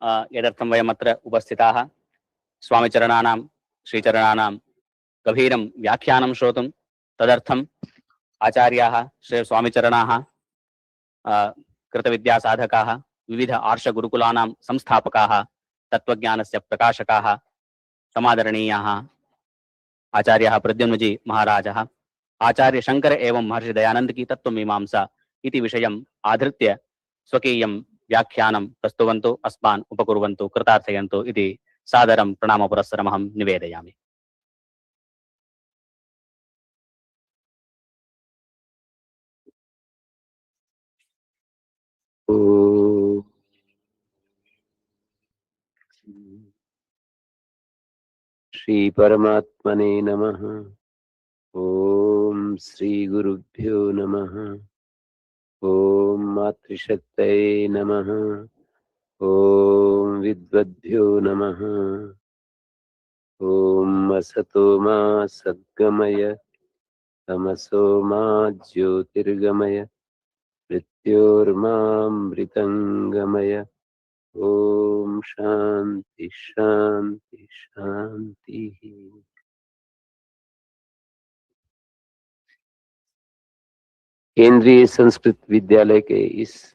यदर्थं वयमत्र उपस्थिताः स्वामिचरणानां श्रीचरणानां गभीरं व्याख्यानं श्रोतुं तदर्थम् आचार्याः श्रीस्वामिचरणाः कृतविद्यासाधकाः विविध आर्षगुरुकुलानां संस्थापकाः तत्त्वज्ञानस्य प्रकाशकाः समादरणीयाः आचार्यः प्रद्युम्नजी महाराजः आचार्य शंकर एवं महर्षि दयानंद की तत्त्वमीमांसा इति विषयम् आधृत्य स्वकीयं व्याख्यानं प्रस्तुवन्तु अस्मान् उपकुर्वन्तु कृतार्थयन्तु इति सादरं प्रणामपुरस्सरमहं निवेदयामि। श्री परमात्मने नमः। ओम श्री गुरुभ्यो नमः। ओम मातृशक्तये नमः। ओम विद्वद्भ्यो नमः। ओम असतो मा सद्गमय तमसो मा ज्योतिर्गमय मृत्योर्मामृतंगमय। ओम शांति शांति शांति। केंद्रीय संस्कृत विद्यालय के इस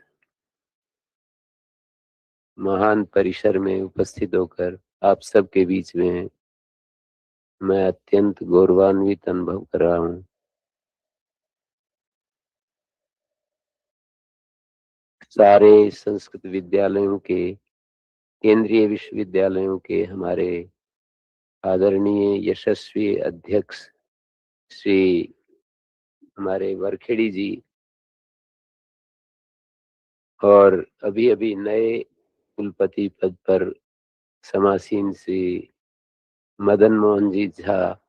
महान परिसर में उपस्थित होकर आप सबके बीच में मैं अत्यंत गौरवान्वित अनुभव कर रहा हूँ। सारे संस्कृत विद्यालयों के, केंद्रीय विश्वविद्यालयों के हमारे आदरणीय यशस्वी अध्यक्ष श्री हमारे वरखेड़ी जी और अभी अभी नए कुलपति पद पर समासीन श्री मदन मोहन जी झा,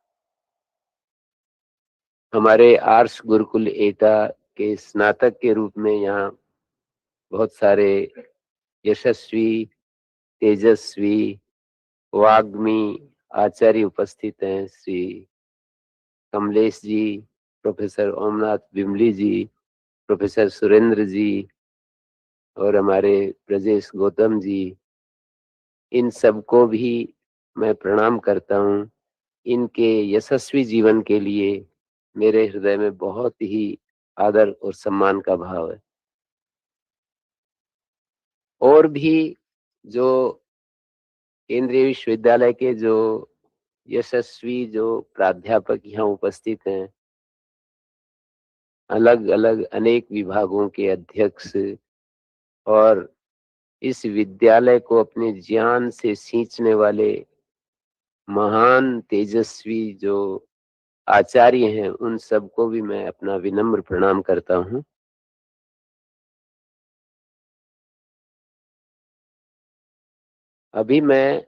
हमारे आर्ष गुरुकुल एटा के स्नातक के रूप में यहाँ बहुत सारे यशस्वी, तेजस्वी, वाग्मी आचार्य उपस्थित हैं। श्री कमलेश जी, प्रोफेसर ओमनाथ बिमली जी, प्रोफेसर सुरेंद्र जी और हमारे ब्रजेश गौतम जी, इन सबको भी मैं प्रणाम करता हूँ। इनके यशस्वी जीवन के लिए मेरे हृदय में बहुत ही आदर और सम्मान का भाव है। और भी जो केंद्रीय विश्वविद्यालय के जो यशस्वी जो प्राध्यापक यहाँ उपस्थित हैं, अलग अलग अनेक विभागों के अध्यक्ष और इस विद्यालय को अपने ज्ञान से सींचने वाले महान तेजस्वी जो आचार्य हैं, उन सबको भी मैं अपना विनम्र प्रणाम करता हूँ। अभी मैं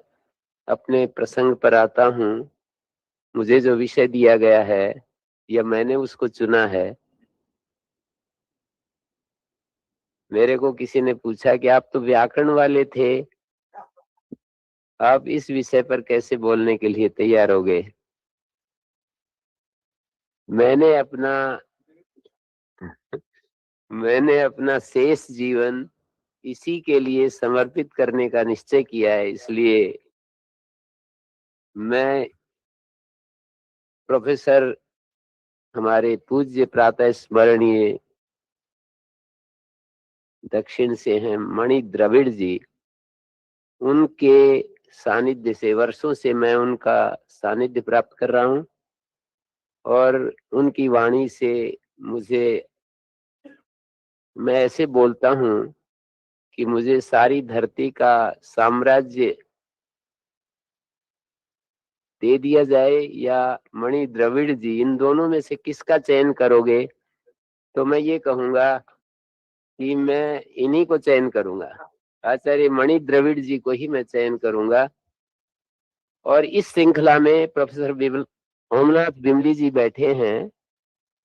अपने प्रसंग पर आता हूँ। मुझे जो विषय दिया गया है या मैंने उसको चुना है। मेरे को किसी ने पूछा कि आप तो व्याकरण वाले थे, आप इस विषय पर कैसे बोलने के लिए तैयार हो गए। मैंने अपना शेष जीवन इसी के लिए समर्पित करने का निश्चय किया है। इसलिए मैं प्रोफेसर हमारे पूज्य प्रातः स्मरणीय दक्षिण से हैं मणि द्रविड़ जी, उनके सानिध्य से वर्षों से मैं उनका सानिध्य प्राप्त कर रहा हूँ और उनकी वाणी से मैं ऐसे बोलता हूँ कि मुझे सारी धरती का साम्राज्य दे दिया जाए या मणि द्रविड़ जी, इन दोनों में से किसका चयन करोगे, तो मैं ये कहूंगा कि मैं इन्हीं को चयन करूंगा। आचार्य मणि द्रविड़ जी को ही मैं चयन करूंगा। और इस श्रृंखला में प्रोफेसर ओमनाथ बिमली जी बैठे हैं।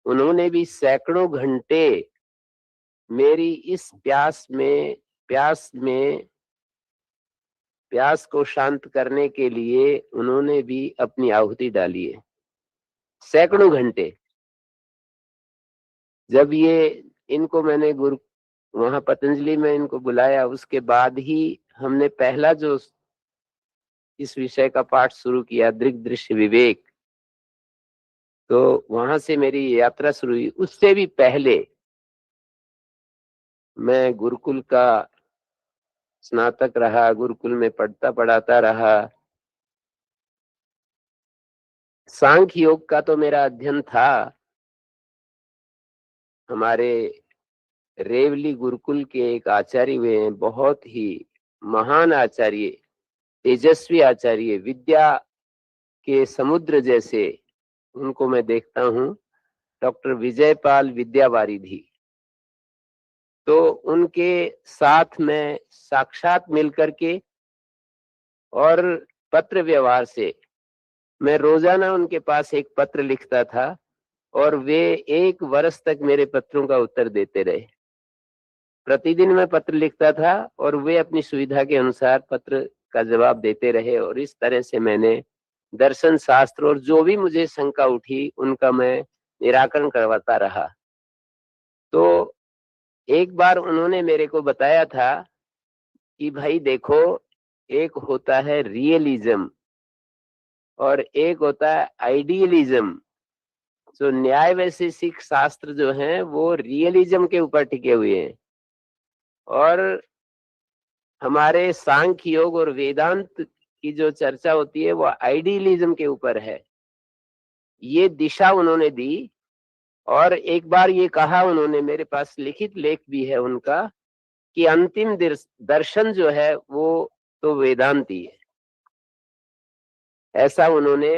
उन्होंने भी सैकड़ों घंटे मेरी इस प्यास को शांत करने के लिए उन्होंने भी अपनी आहुति डाली है। सैकड़ों घंटे। जब ये इनको मैंने वहां पतंजलि में इनको बुलाया, उसके बाद ही हमने पहला जो इस विषय का पाठ शुरू किया, दृग दृश्य विवेक, तो वहां से मेरी यात्रा शुरू हुई। उससे भी पहले मैं गुरुकुल का स्नातक रहा, गुरुकुल में पढ़ता पढ़ाता रहा। सांख्य योग का तो मेरा अध्ययन था। हमारे रेवली गुरुकुल के एक आचार्य हुए हैं, बहुत ही महान आचार्य, तेजस्वी आचार्य, विद्या के समुद्र जैसे उनको मैं देखता हूँ, डॉक्टर विजयपाल विद्यावारिधि। तो उनके साथ में साक्षात मिलकर के और पत्र व्यवहार से मैं रोजाना उनके पास एक पत्र लिखता था और वे 1 वर्ष तक मेरे पत्रों का उत्तर देते रहे। प्रतिदिन मैं पत्र लिखता था और वे अपनी सुविधा के अनुसार पत्र का जवाब देते रहे, और इस तरह से मैंने दर्शन शास्त्र और जो भी मुझे शंका उठी उनका मैं निराकरण करवाता रहा। तो एक बार उन्होंने मेरे को बताया था कि भाई देखो, एक होता है रियलिज्म और एक होता है आइडियलिज्म। जो न्याय वैशेषिक शास्त्र जो हैं वो रियलिज्म के ऊपर टिके हुए हैं, और हमारे सांख्य योग और वेदांत की जो चर्चा होती है वो आइडियलिज्म के ऊपर है। ये दिशा उन्होंने दी। और एक बार ये कहा उन्होंने, मेरे पास लिखित लेख भी है उनका, कि अंतिम दर्शन जो है वो तो वेदांती है। ऐसा उन्होंने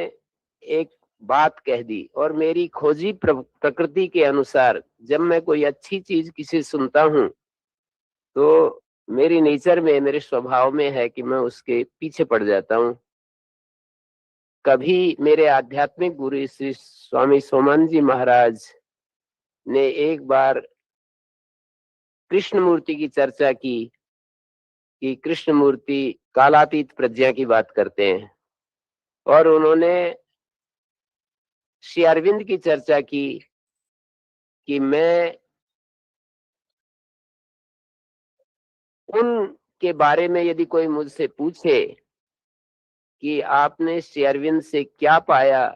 एक बात कह दी। और मेरी खोजी प्रकृति के अनुसार जब मैं कोई अच्छी चीज किसी सुनता हूँ तो मेरी नेचर में, मेरे स्वभाव में है कि मैं उसके पीछे पड़ जाता हूँ। कभी मेरे आध्यात्मिक गुरु श्री स्वामी सोमान जी महाराज ने एक बार कृष्ण मूर्ति की चर्चा की कि कृष्ण मूर्ति कालातीत प्रज्ञा की बात करते हैं, और उन्होंने श्री अरविंद की चर्चा की कि मैं उनके बारे में यदि कोई मुझसे पूछे कि आपने श्री अरविंद से क्या पाया,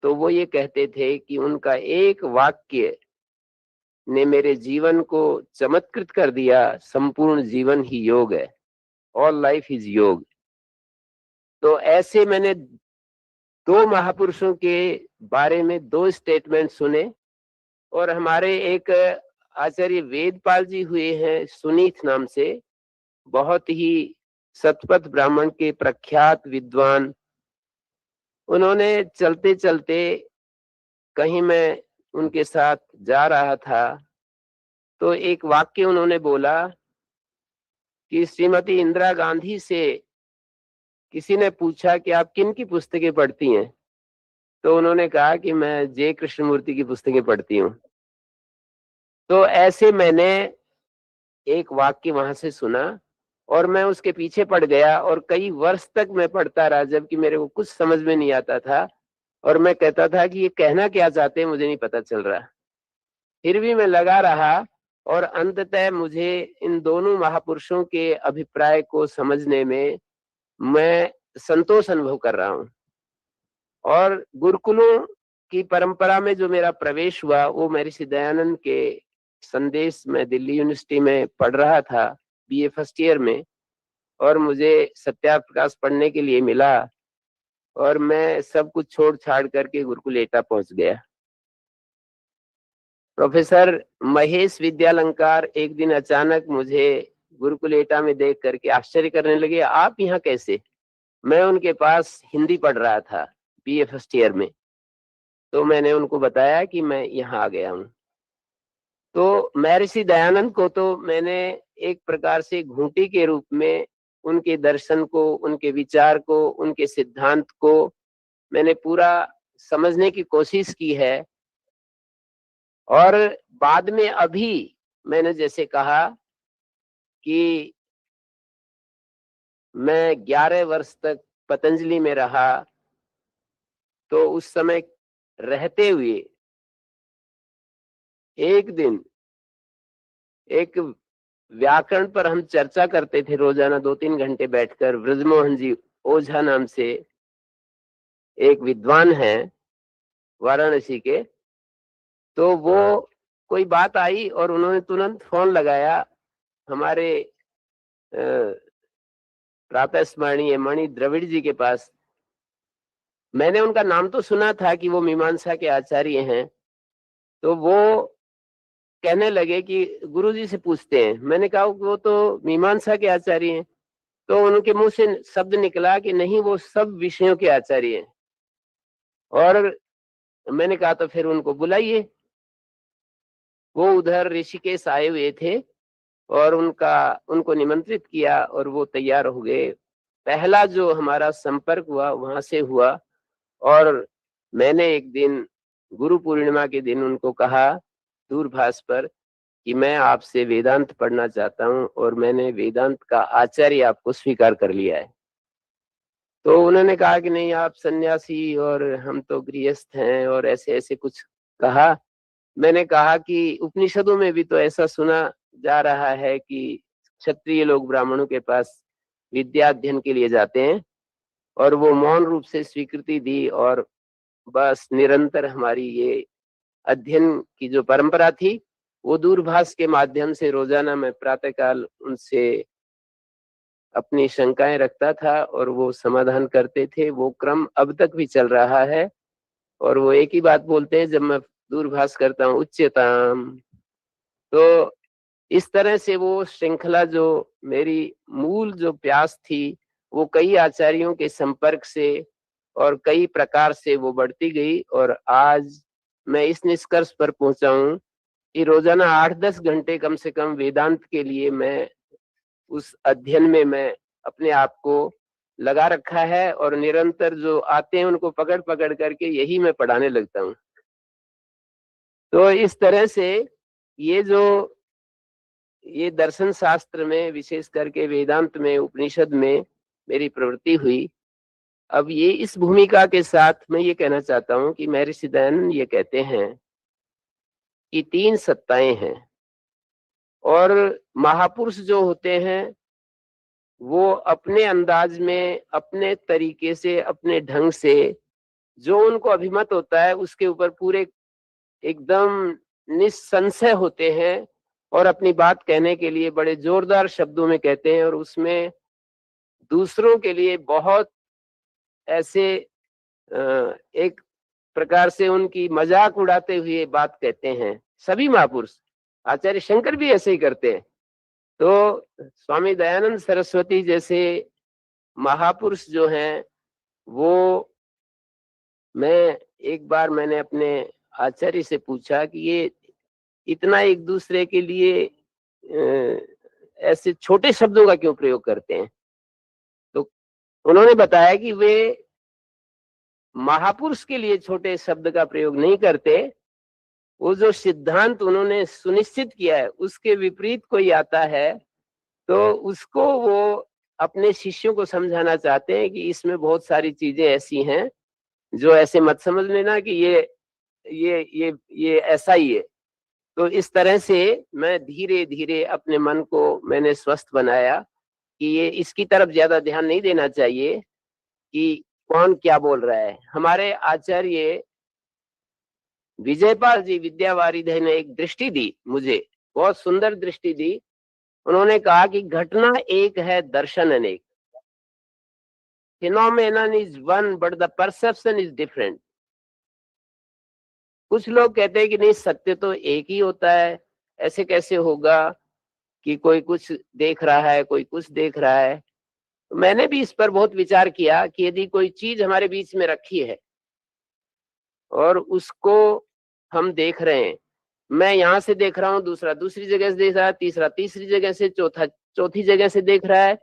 तो वो ये कहते थे कि उनका एक वाक्य ने मेरे जीवन को चमत्कृत कर दिया, संपूर्ण जीवन ही योग है, ऑल लाइफ इज योग। तो ऐसे मैंने 2 महापुरुषों के बारे में 2 स्टेटमेंट सुने। और हमारे एक आचार्य वेदपाल जी हुए हैं सुनीत नाम से, बहुत ही सतपथ ब्राह्मण के प्रख्यात विद्वान। उन्होंने चलते चलते, कहीं मैं उनके साथ जा रहा था तो एक वाक्य उन्होंने बोला कि श्रीमती इंदिरा गांधी से किसी ने पूछा कि आप किन की पुस्तकें पढ़ती हैं, तो उन्होंने कहा कि मैं जे कृष्णमूर्ति की पुस्तकें पढ़ती हूँ। तो ऐसे मैंने एक वाक्य वहां से सुना और मैं उसके पीछे पड़ गया, और कई वर्ष तक मैं पढ़ता रहा, जबकि मेरे को कुछ समझ में नहीं आता था। और मैं कहता था कि ये कहना क्या चाहते हैं, मुझे नहीं पता चल रहा। फिर भी मैं लगा रहा, और अंततः मुझे इन दोनों महापुरुषों के अभिप्राय को समझने में मैं संतोष अनुभव कर रहा हूँ। और गुरुकुलों की परंपरा में जो मेरा प्रवेश हुआ वो महर्षि दयानंद के संदेश में दिल्ली यूनिवर्सिटी में पढ़ रहा था, बीए फर्स्ट ईयर में, और मुझे सत्याप्रकाश पढ़ने के लिए मिला, और मैं सब कुछ छोड़ छाड़ करके गुरुकुल एटा पहुंच गया। प्रोफेसर महेश विद्यालंकार एक दिन अचानक मुझे गुरुकुल एटा में देख करके आश्चर्य करने लगे, आप यहाँ कैसे? मैं उनके पास हिंदी पढ़ रहा था बीए फर्स्ट ईयर में। तो मैंने उनको बताया कि मैं यहाँ आ गया हूँ। तो महर्षि दयानंद को तो मैंने एक प्रकार से घूंटी के रूप में उनके दर्शन को, उनके विचार को, उनके सिद्धांत को मैंने पूरा समझने की कोशिश की है। और बाद में अभी मैंने जैसे कहा कि मैं 11 वर्ष तक पतंजलि में रहा, तो उस समय रहते हुए एक दिन एक व्याकरण पर हम चर्चा करते थे रोजाना 2-3 घंटे बैठकर। ब्रजमोहन जी ओझा नाम से एक विद्वान हैं वाराणसी के, तो वो कोई बात आई और उन्होंने तुरंत फोन लगाया हमारे प्रातः स्मरणीय मणि द्रविड़ जी के पास। मैंने उनका नाम तो सुना था कि वो मीमांसा के आचार्य हैं, तो वो कहने लगे कि गुरुजी से पूछते हैं। मैंने कहा वो तो मीमांसा के आचार्य हैं। तो उनके मुंह से शब्द निकला कि नहीं, वो सब विषयों के आचार्य हैं। और मैंने कहा तो फिर उनको बुलाइए। वो उधर ऋषिकेश आए हुए थे और उनको निमंत्रित किया और वो तैयार हो गए। पहला जो हमारा संपर्क हुआ वहां से हुआ। और मैंने एक दिन गुरु पूर्णिमा के दिन उनको कहा दूरभाष पर कि मैं आपसे वेदांत पढ़ना चाहता हूं और मैंने वेदांत का आचार्य आपको स्वीकार कर लिया है। तो उन्होंने कहा कि नहीं, आप सन्यासी और हम तो गृहस्थ हैं, और ऐसे ऐसे कुछ कहा। मैंने कहा कि उपनिषदों में भी तो ऐसा सुना जा रहा है कि क्षत्रिय लोग ब्राह्मणों के पास विद्या अध्ययन के लिए जाते हैं, और वो मौन रूप से स्वीकृति दी और बस निरंतर हमारी ये अध्ययन की जो परंपरा थी वो दूरभाष के माध्यम से रोजाना मैं प्रातःकाल उनसे अपनी शंकाएं रखता था और वो समाधान करते थे। वो क्रम अब तक भी चल रहा है। और वो एक ही बात बोलते हैं जब मैं दूरभाष करता हूँ, उच्चताम। तो इस तरह से वो श्रृंखला जो मेरी मूल जो प्यास थी वो कई आचार्यों के संपर्क से और कई प्रकार से वो बढ़ती गई। और आज मैं इस निष्कर्ष पर पहुंचा हूं कि रोजाना 8-10 घंटे कम से कम वेदांत के लिए मैं उस अध्ययन में मैं अपने आप को लगा रखा है, और निरंतर जो आते हैं उनको पकड़ पकड़ करके यही मैं पढ़ाने लगता हूँ। तो इस तरह से ये दर्शन शास्त्र में, विशेष करके वेदांत में, उपनिषद में मेरी प्रवृत्ति हुई। अब ये इस भूमिका के साथ मैं ये कहना चाहता हूँ कि महर्षि दयानंद ये कहते हैं कि 3 सत्ताएं हैं, और महापुरुष जो होते हैं वो अपने अंदाज में, अपने तरीके से, अपने ढंग से जो उनको अभिमत होता है उसके ऊपर पूरे एकदम निस्संशय होते हैं, और अपनी बात कहने के लिए बड़े जोरदार शब्दों में कहते हैं, और उसमें दूसरों के लिए बहुत ऐसे एक प्रकार से उनकी मजाक उड़ाते हुए बात कहते हैं। सभी महापुरुष, आचार्य शंकर भी ऐसे ही करते हैं। तो स्वामी दयानंद सरस्वती जैसे महापुरुष जो हैं, वो एक बार मैंने अपने आचार्य से पूछा कि ये इतना एक दूसरे के लिए ऐसे छोटे शब्दों का क्यों प्रयोग करते हैं। तो उन्होंने बताया कि वे महापुरुष के लिए छोटे शब्द का प्रयोग नहीं करते। वो जो सिद्धांत उन्होंने सुनिश्चित किया है उसके विपरीत कोई आता है तो उसको वो अपने शिष्यों को समझाना चाहते हैं कि इसमें बहुत सारी चीजें ऐसी हैं जो ऐसे मत समझ लेना कि ये ऐसा ही है। तो इस तरह से मैं धीरे धीरे अपने मन को मैंने स्वस्थ बनाया कि ये इसकी तरफ ज्यादा ध्यान नहीं देना चाहिए कि कौन क्या बोल रहा है। हमारे आचार्य विजयपाल जी विद्यावारिधि ने एक दृष्टि दी, मुझे बहुत सुंदर दृष्टि दी। उन्होंने कहा कि घटना एक है, दर्शन अनेक। Phenomenon is one but the perception is different. कुछ लोग कहते हैं कि नहीं, सत्य तो एक ही होता है, ऐसे कैसे होगा कि कोई कुछ देख रहा है, कोई कुछ देख रहा है। तो मैंने भी इस पर बहुत विचार किया कि यदि कोई चीज हमारे बीच में रखी है और उसको हम देख रहे हैं, मैं यहाँ से देख रहा हूँ, दूसरा दूसरी जगह से देख रहा है, तीसरा तीसरी जगह से, चौथा चौथी जगह से देख रहा है,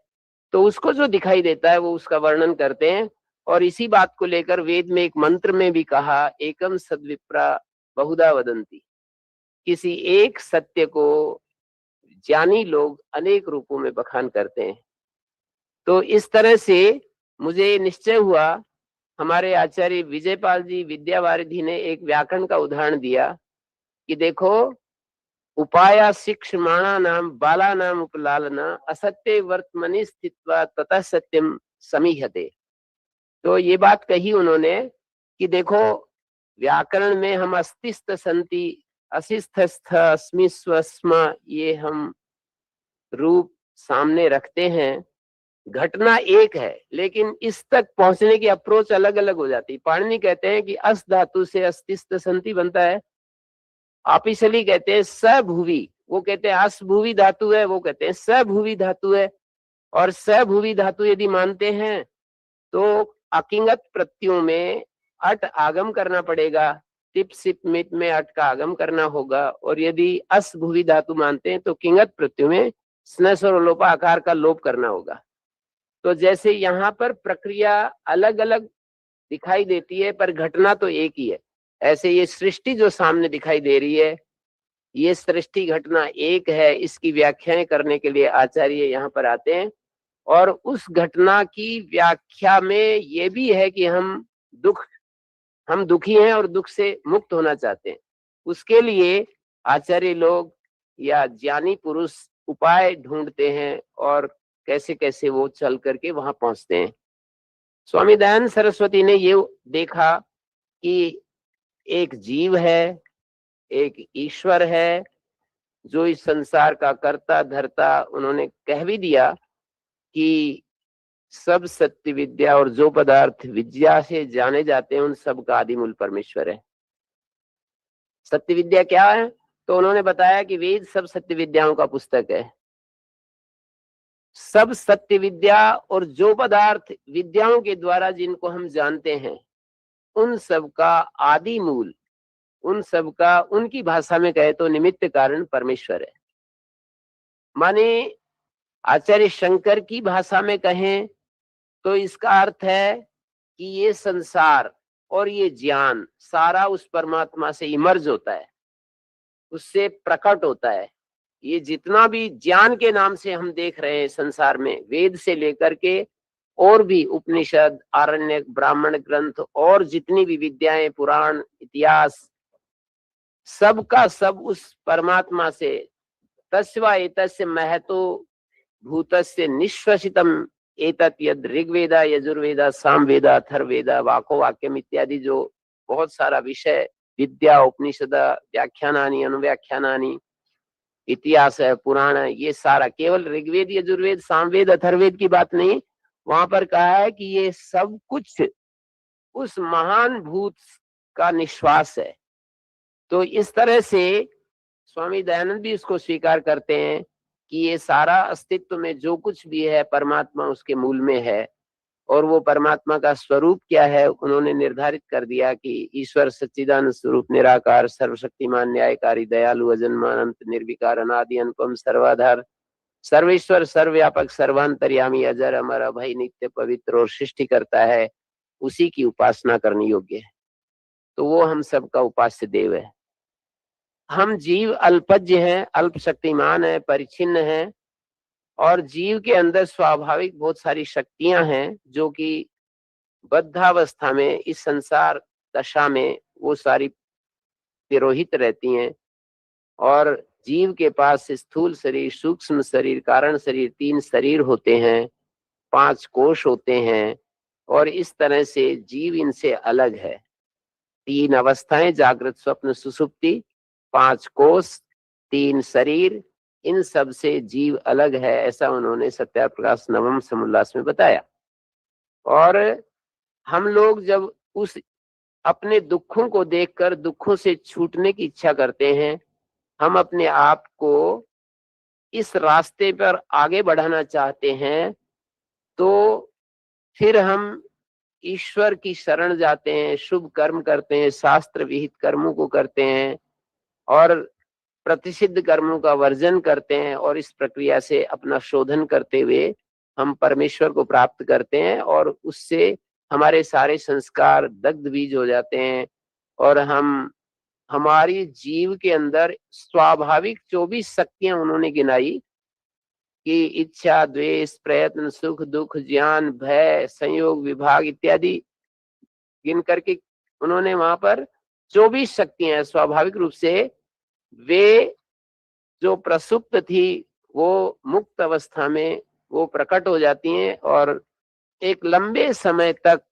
तो उसको जो दिखाई देता है वो उसका वर्णन करते हैं। और इसी बात को लेकर वेद में एक मंत्र में भी कहा, एकम सद्विप्रा बहुधा वदंती। किसी एक सत्य को ज्ञानी लोग अनेक रूपों में बखान करते हैं। तो इस तरह से मुझे निश्चय हुआ। हमारे आचार्य विजयपाल जी विद्यावारिधि ने एक व्याकरण का उदाहरण दिया कि देखो, उपाया शिक्षमाणा नाम बाला नाम उपलालना असत्य वर्तमनि स्थित्वा ततः सत्यम समीहते। तो ये बात कही उन्होंने कि देखो, व्याकरण में हम अस्तिस्थ संति असिस्थस्थ अस्मि स्वस्म ये हम रूप सामने रखते हैं, घटना एक है, लेकिन इस तक पहुंचने की अप्रोच अलग अलग हो जाती है। पाणिनि कहते हैं कि अस धातु से अस्तिस्थ संति बनता है, आपिसली कहते हैं सभुवी, वो कहते हैं असभुवी धातु है, वो कहते हैं सभुवी धातु है। और सभुवी धातु यदि मानते हैं तो अकिंगत प्रत्ययों में अट आगम करना पड़ेगा, टिप सिप मित में अट का आगम करना होगा। और यदि असभुवी धातु मानते हैं तो किंगत प्रत्ययों में स्नस और लोपा आकार का लोप करना होगा। तो जैसे यहाँ पर प्रक्रिया अलग अलग दिखाई देती है पर घटना तो एक ही है, ऐसे ये सृष्टि जो सामने दिखाई दे रही है, ये सृष्टि घटना एक है। इसकी व्याख्याएं करने के लिए आचार्य यहाँ पर आते हैं और उस घटना की व्याख्या में ये भी है कि हम दुखी हैं और दुख से मुक्त होना चाहते हैं। उसके लिए आचार्य लोग या ज्ञानी पुरुष उपाय ढूंढते हैं और कैसे कैसे वो चल करके वहां पहुंचते हैं। स्वामी दयानंद सरस्वती ने ये देखा कि एक जीव है, एक ईश्वर है जो इस संसार का कर्ता धर्ता। उन्होंने कह भी दिया कि सब सत्य विद्या और जो पदार्थ विद्या से जाने जाते हैं उन सब का आदि मूल परमेश्वर है। सत्य विद्या क्या है? तो उन्होंने बताया कि वेद सब सत्य विद्याओं का पुस्तक है। सब सत्य विद्या और जो पदार्थ विद्याओं के द्वारा जिनको हम जानते हैं उन सब का आदि मूल, उन सब का उनकी भाषा में कहे तो निमित्त कारण परमेश्वर है। माने आचार्य शंकर की भाषा में कहें तो इसका अर्थ है कि ये संसार और ये ज्ञान सारा उस परमात्मा से इमर्ज होता है, उससे प्रकट होता है। ये जितना भी ज्ञान के नाम से हम देख रहे हैं संसार में, वेद से लेकर के और भी उपनिषद, आरण्यक, ब्राह्मण ग्रंथ और जितनी भी विद्याएं, पुराण, इतिहास, सब का सब उस परमात्मा से तस्वा एतस्य महतो भूतस्य निश्वसितम एतत् यद ऋग्वेदा यजुर्वेदा सामवेदा अथर्ववेदा वाको वाक्यम इत्यादि जो बहुत सारा विषय, विद्या, उपनिषद, व्याख्यानानि, अनुव्याख्यानानि, इतिहास है, पुराण है, ये सारा केवल ऋग्वेद यजुर्वेद सामवेद अथर्ववेद की बात नहीं, वहां पर कहा है कि ये सब कुछ उस महान भूत का निश्वास है। तो इस तरह से स्वामी दयानंद भी इसको स्वीकार करते हैं कि ये सारा अस्तित्व में जो कुछ भी है परमात्मा उसके मूल में है। और वो परमात्मा का स्वरूप क्या है उन्होंने निर्धारित कर दिया कि ईश्वर सच्चिदानंद स्वरूप निराकार सर्वशक्तिमान न्यायकारी दयालु अजन्मानंत निर्विकार अनादि अनुपम सर्वाधार सर्वेश्वर सर्वव्यापक सर्वांतर्यामी अजर अमर अभय नित्य पवित्र और सृष्टि करता है, उसी की उपासना करनी योग्य है। तो वो हम सबका उपास्य देव है। हम जीव अल्पज्ञ हैं, अल्प शक्तिमान है, परिच्छिन्न है और जीव के अंदर स्वाभाविक बहुत सारी शक्तियां हैं जो कि बद्धावस्था में इस संसार दशा में वो सारी तिरोहित रहती हैं। और जीव के पास स्थूल शरीर, सूक्ष्म शरीर, कारण शरीर, 3 शरीर होते हैं, 5 कोश होते हैं और इस तरह से जीव इनसे अलग है। 3 अवस्थाएं, जागृत स्वप्न सुषुप्ति, 5 कोश, 3 शरीर, इन सब से जीव अलग है, ऐसा उन्होंने सत्याप्रकाश नवम समुल्लास में बताया। और हम लोग जब उस अपने दुखों को देखकर दुखों से छूटने की इच्छा करते हैं, हम अपने आप को इस रास्ते पर आगे बढ़ाना चाहते हैं, तो फिर हम ईश्वर की शरण जाते हैं, शुभ कर्म करते हैं, शास्त्र विहित कर्मों को करते हैं और प्रतिषिद्ध कर्मों का वर्जन करते हैं और इस प्रक्रिया से अपना शोधन करते हुए हम परमेश्वर को प्राप्त करते हैं और उससे हमारे सारे संस्कार दग्ध बीज हो जाते हैं और हम हमारी जीव के अंदर स्वाभाविक 24 शक्तियां उन्होंने गिनाई कि इच्छा, द्वेष, प्रयत्न, सुख, दुख, ज्ञान, भय, संयोग, विभाग इत्यादि गिन करके उन्होंने वहां पर 24 शक्तियां स्वाभाविक रूप से वे जो प्रसुप्त थी वो मुक्त अवस्था में वो प्रकट हो जाती हैं और एक लंबे समय तक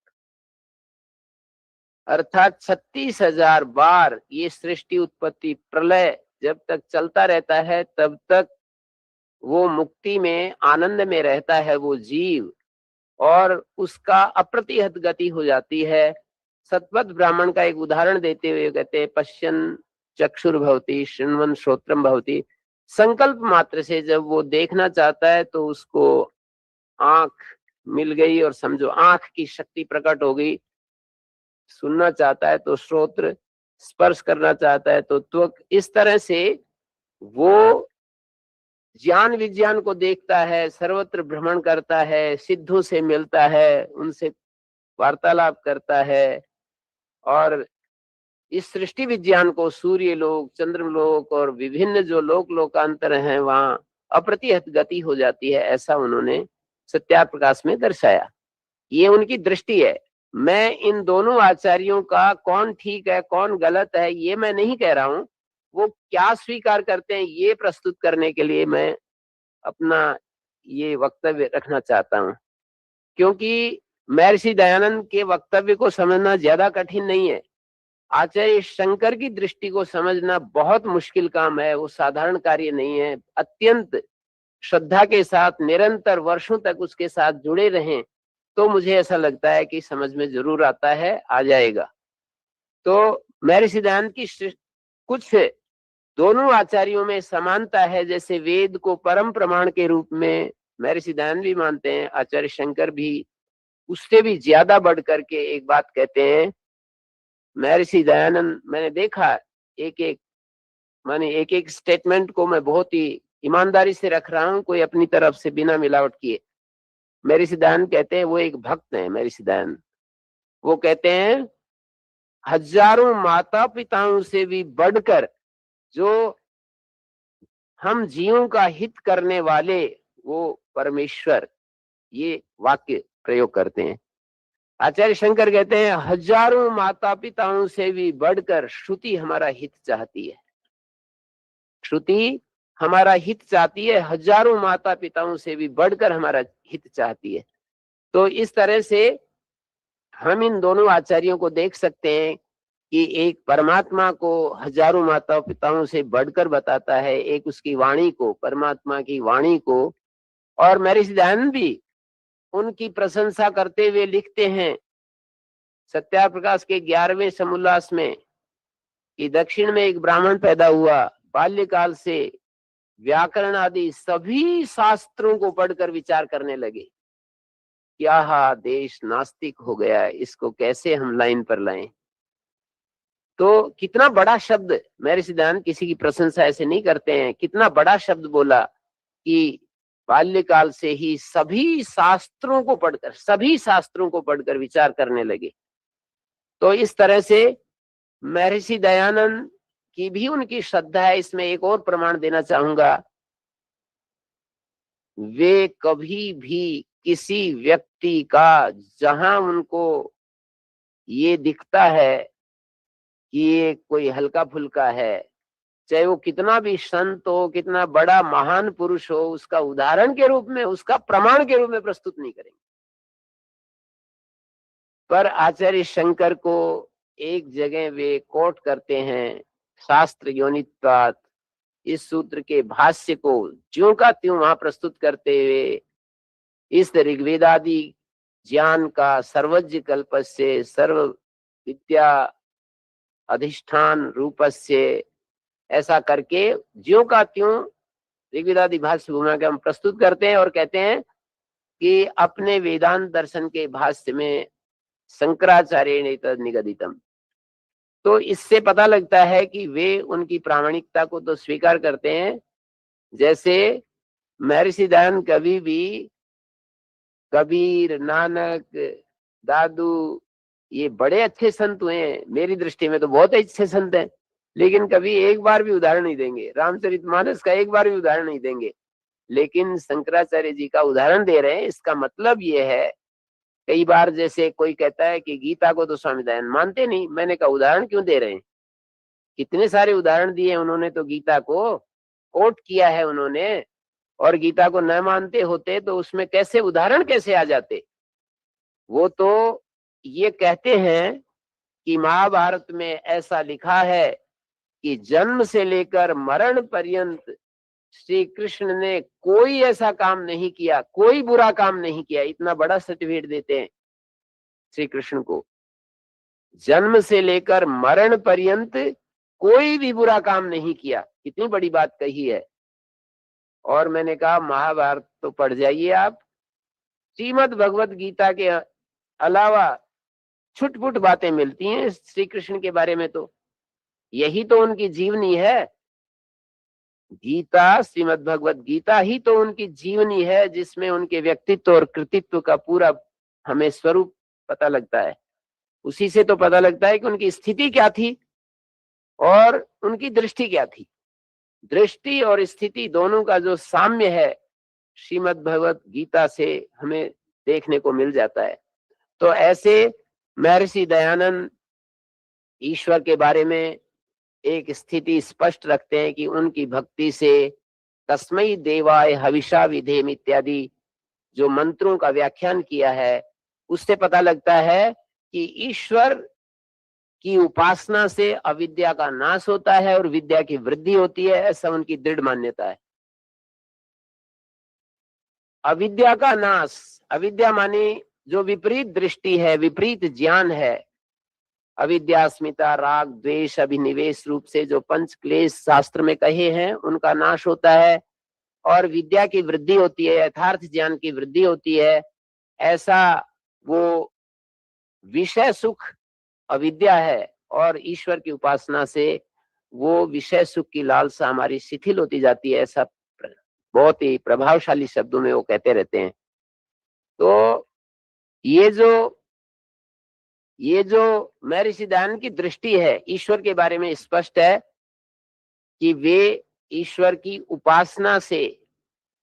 अर्थात 36,000 बार ये सृष्टि उत्पत्ति प्रलय जब तक चलता रहता है तब तक वो मुक्ति में आनंद में रहता है वो जीव, और उसका अप्रतिहत गति हो जाती है। सतपथ ब्राह्मण का एक उदाहरण देते हुए कहते हैं, पश्यन चक्षुर्भवति शृण्वन् श्रोत्रम भवति। संकल्प मात्र से जब वो देखना चाहता है तो उसको आंख मिल गई और समझो आंख की शक्ति प्रकट हो गई, सुनना चाहता है तो श्रोत्र, स्पर्श करना चाहता है तो त्वक। इस तरह से वो ज्ञान विज्ञान को देखता है, सर्वत्र भ्रमण करता है, सिद्धों से मिलता है, उनसे वार्तालाप करता है, और इस सृष्टि विज्ञान को सूर्य लोक, चंद्रलोक और विभिन्न जो लोक लोकांतर हैं वहां अप्रतिहत गति हो जाती है। ऐसा उन्होंने सत्याप्रकाश में दर्शाया। ये उनकी दृष्टि है। मैं इन दोनों आचार्यों का कौन ठीक है कौन गलत है ये मैं नहीं कह रहा हूं, वो क्या स्वीकार करते हैं ये प्रस्तुत करने के लिए मैं अपना ये वक्तव्य रखना चाहता हूं। क्योंकि महर्षि दयानंद के वक्तव्य को समझना ज्यादा कठिन नहीं है, आचार्य शंकर की दृष्टि को समझना बहुत मुश्किल काम है। वो साधारण कार्य नहीं है। अत्यंत श्रद्धा के साथ निरंतर वर्षों तक उसके साथ जुड़े रहें तो मुझे ऐसा लगता है कि समझ में जरूर आता है, आ जाएगा। तो महर्षि दयानंद की कुछ दोनों आचार्यों में समानता है। जैसे वेद को परम प्रमाण के रूप में महर्षि दयानंद भी मानते हैं, आचार्य शंकर भी उससे भी ज्यादा बढ़ करके एक बात कहते हैं। महर्षि दयानंद मैंने देखा एक एक स्टेटमेंट को मैं बहुत ही ईमानदारी से रख रहा हूं, कोई अपनी तरफ से बिना मिलावट किए। महर्षि दयानंद कहते हैं, वो एक भक्त हैं महर्षि दयानंद, वो कहते हैं हजारों माता पिताओं से भी बढ़कर जो हम जीवों का हित करने वाले वो परमेश्वर, ये वाक्य प्रयोग करते हैं। आचार्य शंकर कहते हैं हजारों माता पिताओं से भी बढ़कर श्रुति हमारा हित चाहती है। श्रुति हमारा हित चाहती है, हजारों माता पिताओं से भी बढ़कर हमारा हित चाहती है। तो इस तरह से हम इन दोनों आचार्यों को देख सकते हैं कि एक परमात्मा को हजारों माता पिताओं से बढ़कर बताता है, एक उसकी वाणी को, परमात्मा की वाणी को। और महर्षि दयानंद भी उनकी प्रशंसा करते हुए लिखते हैं सत्याप्रकाश के 11वें समोल्लास में कि दक्षिण में एक ब्राह्मण पैदा हुआ, बाल्यकाल से व्याकरण आदि सभी शास्त्रों को पढ़कर विचार करने लगे, क्या देश नास्तिक हो गया है, इसको कैसे हम लाइन पर लाएं। तो कितना बड़ा शब्द, महर्षि दयानंद किसी की प्रशंसा ऐसे नहीं करते हैं, कितना बड़ा शब्द बोला कि बाल्यकाल से ही सभी शास्त्रों को पढ़कर विचार करने लगे। तो इस तरह से महर्षि दयानंद की भी उनकी श्रद्धा है। इसमें एक और प्रमाण देना चाहूंगा, वे कभी भी किसी व्यक्ति का जहां उनको ये दिखता है कि ये कोई हल्का फुल्का है, चाहे वो कितना भी संत हो, कितना बड़ा महान पुरुष हो, उसका उदाहरण के रूप में, उसका प्रमाण के रूप में प्रस्तुत नहीं करेंगे। पर आचार्य शंकर को एक जगह वे कोट करते हैं, शास्त्र योनित्वात्, इस सूत्र के भाष्य को ज्यों का त्यों वहां प्रस्तुत करते हुए इस ऋग्वेदादि ज्ञान का सर्वज्ञ कल्पस्य सर्व विद्या अधिष्ठान रूपस्य, ऐसा करके ज्यों का त्यों ऋग्वेदादि भाष्य भूमिका के हम प्रस्तुत करते हैं और कहते हैं कि अपने वेदांत दर्शन के भाष्य में शंकराचार्य ने तद निगदितम। तो इससे पता लगता है कि वे उनकी प्रामाणिकता को तो स्वीकार करते हैं। जैसे महर्षि दयानंद कभी भी कबीर, नानक, दादू, ये बड़े अच्छे संत हुए हैं, मेरी दृष्टि में तो बहुत अच्छे संत हैं, लेकिन कभी एक बार भी उदाहरण नहीं देंगे, रामचरितमानस का एक बार भी उदाहरण नहीं देंगे। लेकिन शंकराचार्य जी का उदाहरण दे रहे हैं। इसका मतलब ये है, कई बार जैसे कोई कहता है कि गीता को तो स्वामी दयानंद मानते नहीं, मैंने कहा उदाहरण क्यों दे रहे हैं, कितने सारे उदाहरण दिए उन्होंने तो गीता को। कोट किया है उन्होंने, और गीता को न मानते होते तो उसमें कैसे उदाहरण कैसे आ जाते। वो तो ये कहते हैं कि महाभारत में ऐसा लिखा है कि जन्म से लेकर मरण पर्यंत श्री कृष्ण ने कोई ऐसा काम नहीं किया, कोई बुरा काम नहीं किया। इतना बड़ा सर्टिफिकेट देते हैं श्री कृष्ण को, जन्म से लेकर मरण पर्यंत कोई भी बुरा काम नहीं किया। कितनी बड़ी बात कही है। और मैंने कहा महाभारत तो पढ़ जाइए आप, श्रीमद् भगवत गीता के अलावा छुटपुट बातें मिलती हैं श्री कृष्ण के बारे में। तो यही तो उनकी जीवनी है। गीता, श्रीमद् भगवत गीता ही तो उनकी जीवनी है, जिसमें उनके व्यक्तित्व और कृतित्व का पूरा हमें स्वरूप पता लगता है। उसी से तो पता लगता है कि उनकी स्थिति क्या थी और उनकी दृष्टि क्या थी। दृष्टि और स्थिति दोनों का जो साम्य है श्रीमद् भगवत गीता से हमें देखने को मिल जाता है। तो ऐसे महर्षि दयानंद ईश्वर के बारे में एक स्थिति स्पष्ट रखते हैं कि उनकी भक्ति से तस्मै देवाय हविषा विधेम इत्यादि जो मंत्रों का व्याख्यान किया है, उससे पता लगता है कि ईश्वर की उपासना से अविद्या का नाश होता है और विद्या की वृद्धि होती है, ऐसा उनकी दृढ़ मान्यता है। अविद्या का नाश, अविद्या माने जो विपरीत दृष्टि है, विपरीत ज्ञान है, अविद्या, अस्मिता, राग, द्वेष, अभिनिवेश रूप से जो पंच क्लेश शास्त्र में कहे हैं, उनका नाश होता है और विद्या की वृद्धि होती है, यथार्थ ज्ञान की वृद्धि होती है। ऐसा वो विषय सुख अविद्या है और ईश्वर की उपासना से वो विषय सुख की लालसा हमारी शिथिल होती जाती है। ऐसा बहुत ही प्रभावशाली शब्दों में वो कहते रहते हैं। तो ये जो महर्षि दयानंद की दृष्टि है ईश्वर के बारे में स्पष्ट है कि वे ईश्वर की उपासना से,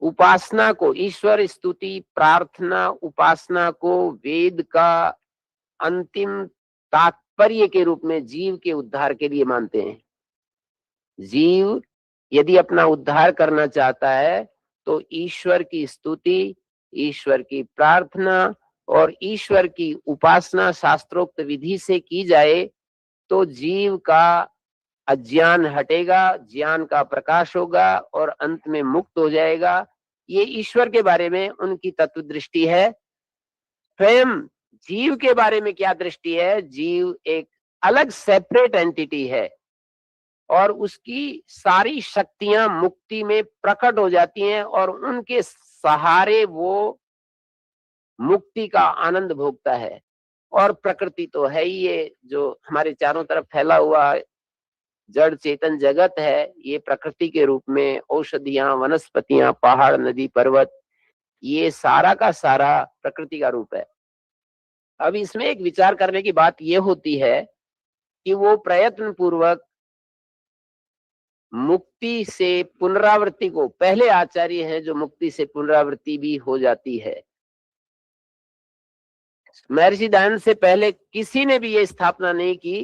उपासना को, ईश्वर स्तुति, प्रार्थना, उपासना को वेद का अंतिम तात्पर्य के रूप में जीव के उद्धार के लिए मानते हैं। जीव यदि अपना उद्धार करना चाहता है तो ईश्वर की स्तुति, ईश्वर की प्रार्थना और ईश्वर की उपासना शास्त्रोक्त विधि से की जाए तो जीव का अज्ञान हटेगा, ज्ञान का प्रकाश होगा और अंत में मुक्त हो जाएगा। ये ईश्वर के बारे में उनकी तत्व दृष्टि है। स्वयं जीव के बारे में क्या दृष्टि है? जीव एक अलग सेपरेट एंटिटी है और उसकी सारी शक्तियां मुक्ति में प्रकट हो जाती हैं और उनके सहारे वो मुक्ति का आनंद भोगता है। और प्रकृति तो है ही, ये जो हमारे चारों तरफ फैला हुआ जड़ चेतन जगत है, ये प्रकृति के रूप में औषधियां, वनस्पतियां, पहाड़, नदी, पर्वत, ये सारा का सारा प्रकृति का रूप है। अब इसमें एक विचार करने की बात ये होती है कि वो प्रयत्न पूर्वक मुक्ति से पुनरावृत्ति को, पहले आचार्य हैं जो मुक्ति से पुनरावृत्ति भी हो जाती है। महर्षि दयानंद से पहले किसी ने भी ये स्थापना नहीं की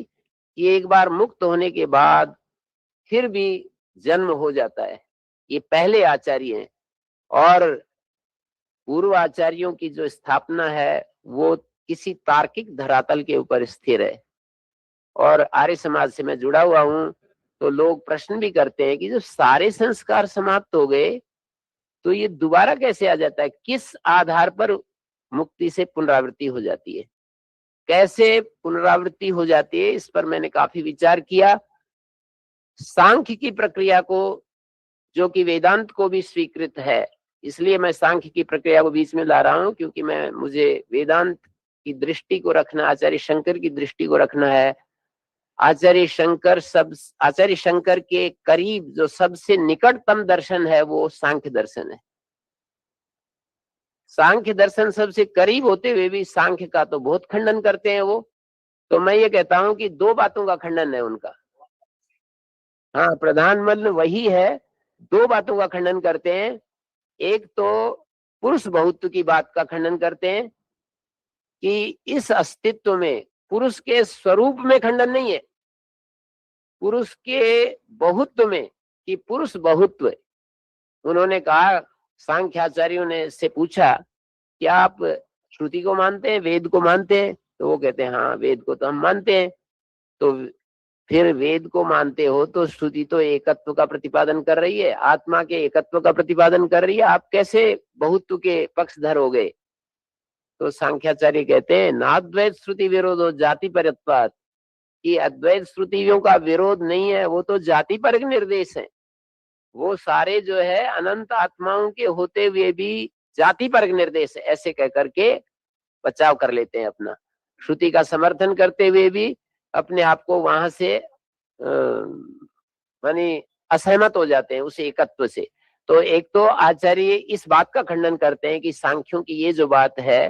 कि एक बार मुक्त होने के बाद फिर भी जन्म हो जाता है। ये पहले आचार्य हैं और पूर्व आचार्यों की जो स्थापना है वो किसी तार्किक धरातल के ऊपर स्थिर है। और आर्य समाज से मैं जुड़ा हुआ हूं तो लोग प्रश्न भी करते हैं कि जो सारे संस्कार समाप्त हो गए तो ये दोबारा कैसे आ जाता है, किस आधार पर मुक्ति से पुनरावृत्ति हो जाती है, कैसे पुनरावृत्ति हो जाती है? इस पर मैंने काफी विचार किया। सांख्य की प्रक्रिया को, जो कि वेदांत को भी स्वीकृत है, इसलिए मैं सांख्य की प्रक्रिया को बीच में ला रहा हूं क्योंकि मुझे वेदांत की दृष्टि को रखना, आचार्य शंकर की दृष्टि को रखना है। आचार्य शंकर के करीब जो सबसे निकटतम दर्शन है वो सांख्य दर्शन है। सांख्य दर्शन सबसे करीब होते हुए भी सांख्य का तो बहुत खंडन करते हैं वो। तो मैं ये कहता हूं कि दो बातों का खंडन है उनका। हाँ, प्रधान मल वही है, दो बातों का खंडन करते हैं। एक तो पुरुष बहुत्व की बात का खंडन करते हैं कि इस अस्तित्व में पुरुष के स्वरूप में खंडन नहीं है, पुरुष के बहुत्व में कि पुरुष बहुत्व। उन्होंने कहा, सांख्याचार्यों ने से पूछा, क्या आप श्रुति को मानते हैं, वेद को मानते हैं? तो वो कहते हैं हाँ, वेद को तो हम मानते हैं। तो फिर वेद को मानते हो तो श्रुति तो एकत्व का प्रतिपादन कर रही है, आत्मा के एकत्व का प्रतिपादन कर रही है, आप कैसे बहुत्व के पक्षधर हो गए? तो सांख्याचार्य कहते हैं, नाद्वैत श्रुति विरोधो जाति परत्वात्, कि अद्वैत श्रुतियों का विरोध नहीं है, वो तो जाति पर निर्देश है। वो सारे जो है अनंत आत्माओं के होते हुए भी जाति पर निर्देश है, ऐसे कह करके बचाव कर लेते हैं अपना। श्रुति का समर्थन करते हुए भी अपने आप को वहां से मानी असहमत हो जाते हैं उस एकत्व से। तो एक तो आचार्य इस बात का खंडन करते हैं कि सांख्यों की ये जो बात है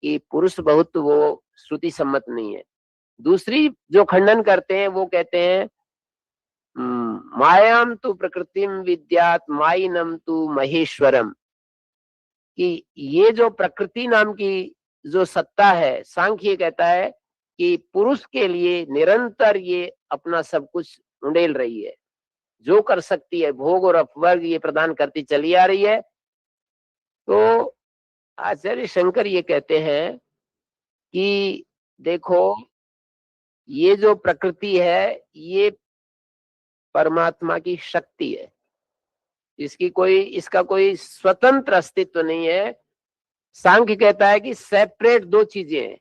कि पुरुष बहुत्व वो श्रुति सम्मत नहीं है। दूसरी जो खंडन करते हैं वो कहते हैं, मायाम तु प्रकृतिम विद्यात माइनम तु महेश्वरम, कि ये जो प्रकृति नाम की जो सत्ता है, सांख्य कहता है कि पुरुष के लिए निरंतर ये अपना सब कुछ उंडेल रही है, जो कर सकती है भोग और अपवर्ग ये प्रदान करती चली आ रही है। तो आचार्य शंकर ये कहते हैं कि देखो, ये जो प्रकृति है ये परमात्मा की शक्ति है, इसका कोई स्वतंत्र अस्तित्व नहीं है। सांख्य कहता है कि सेपरेट दो चीजें हैं,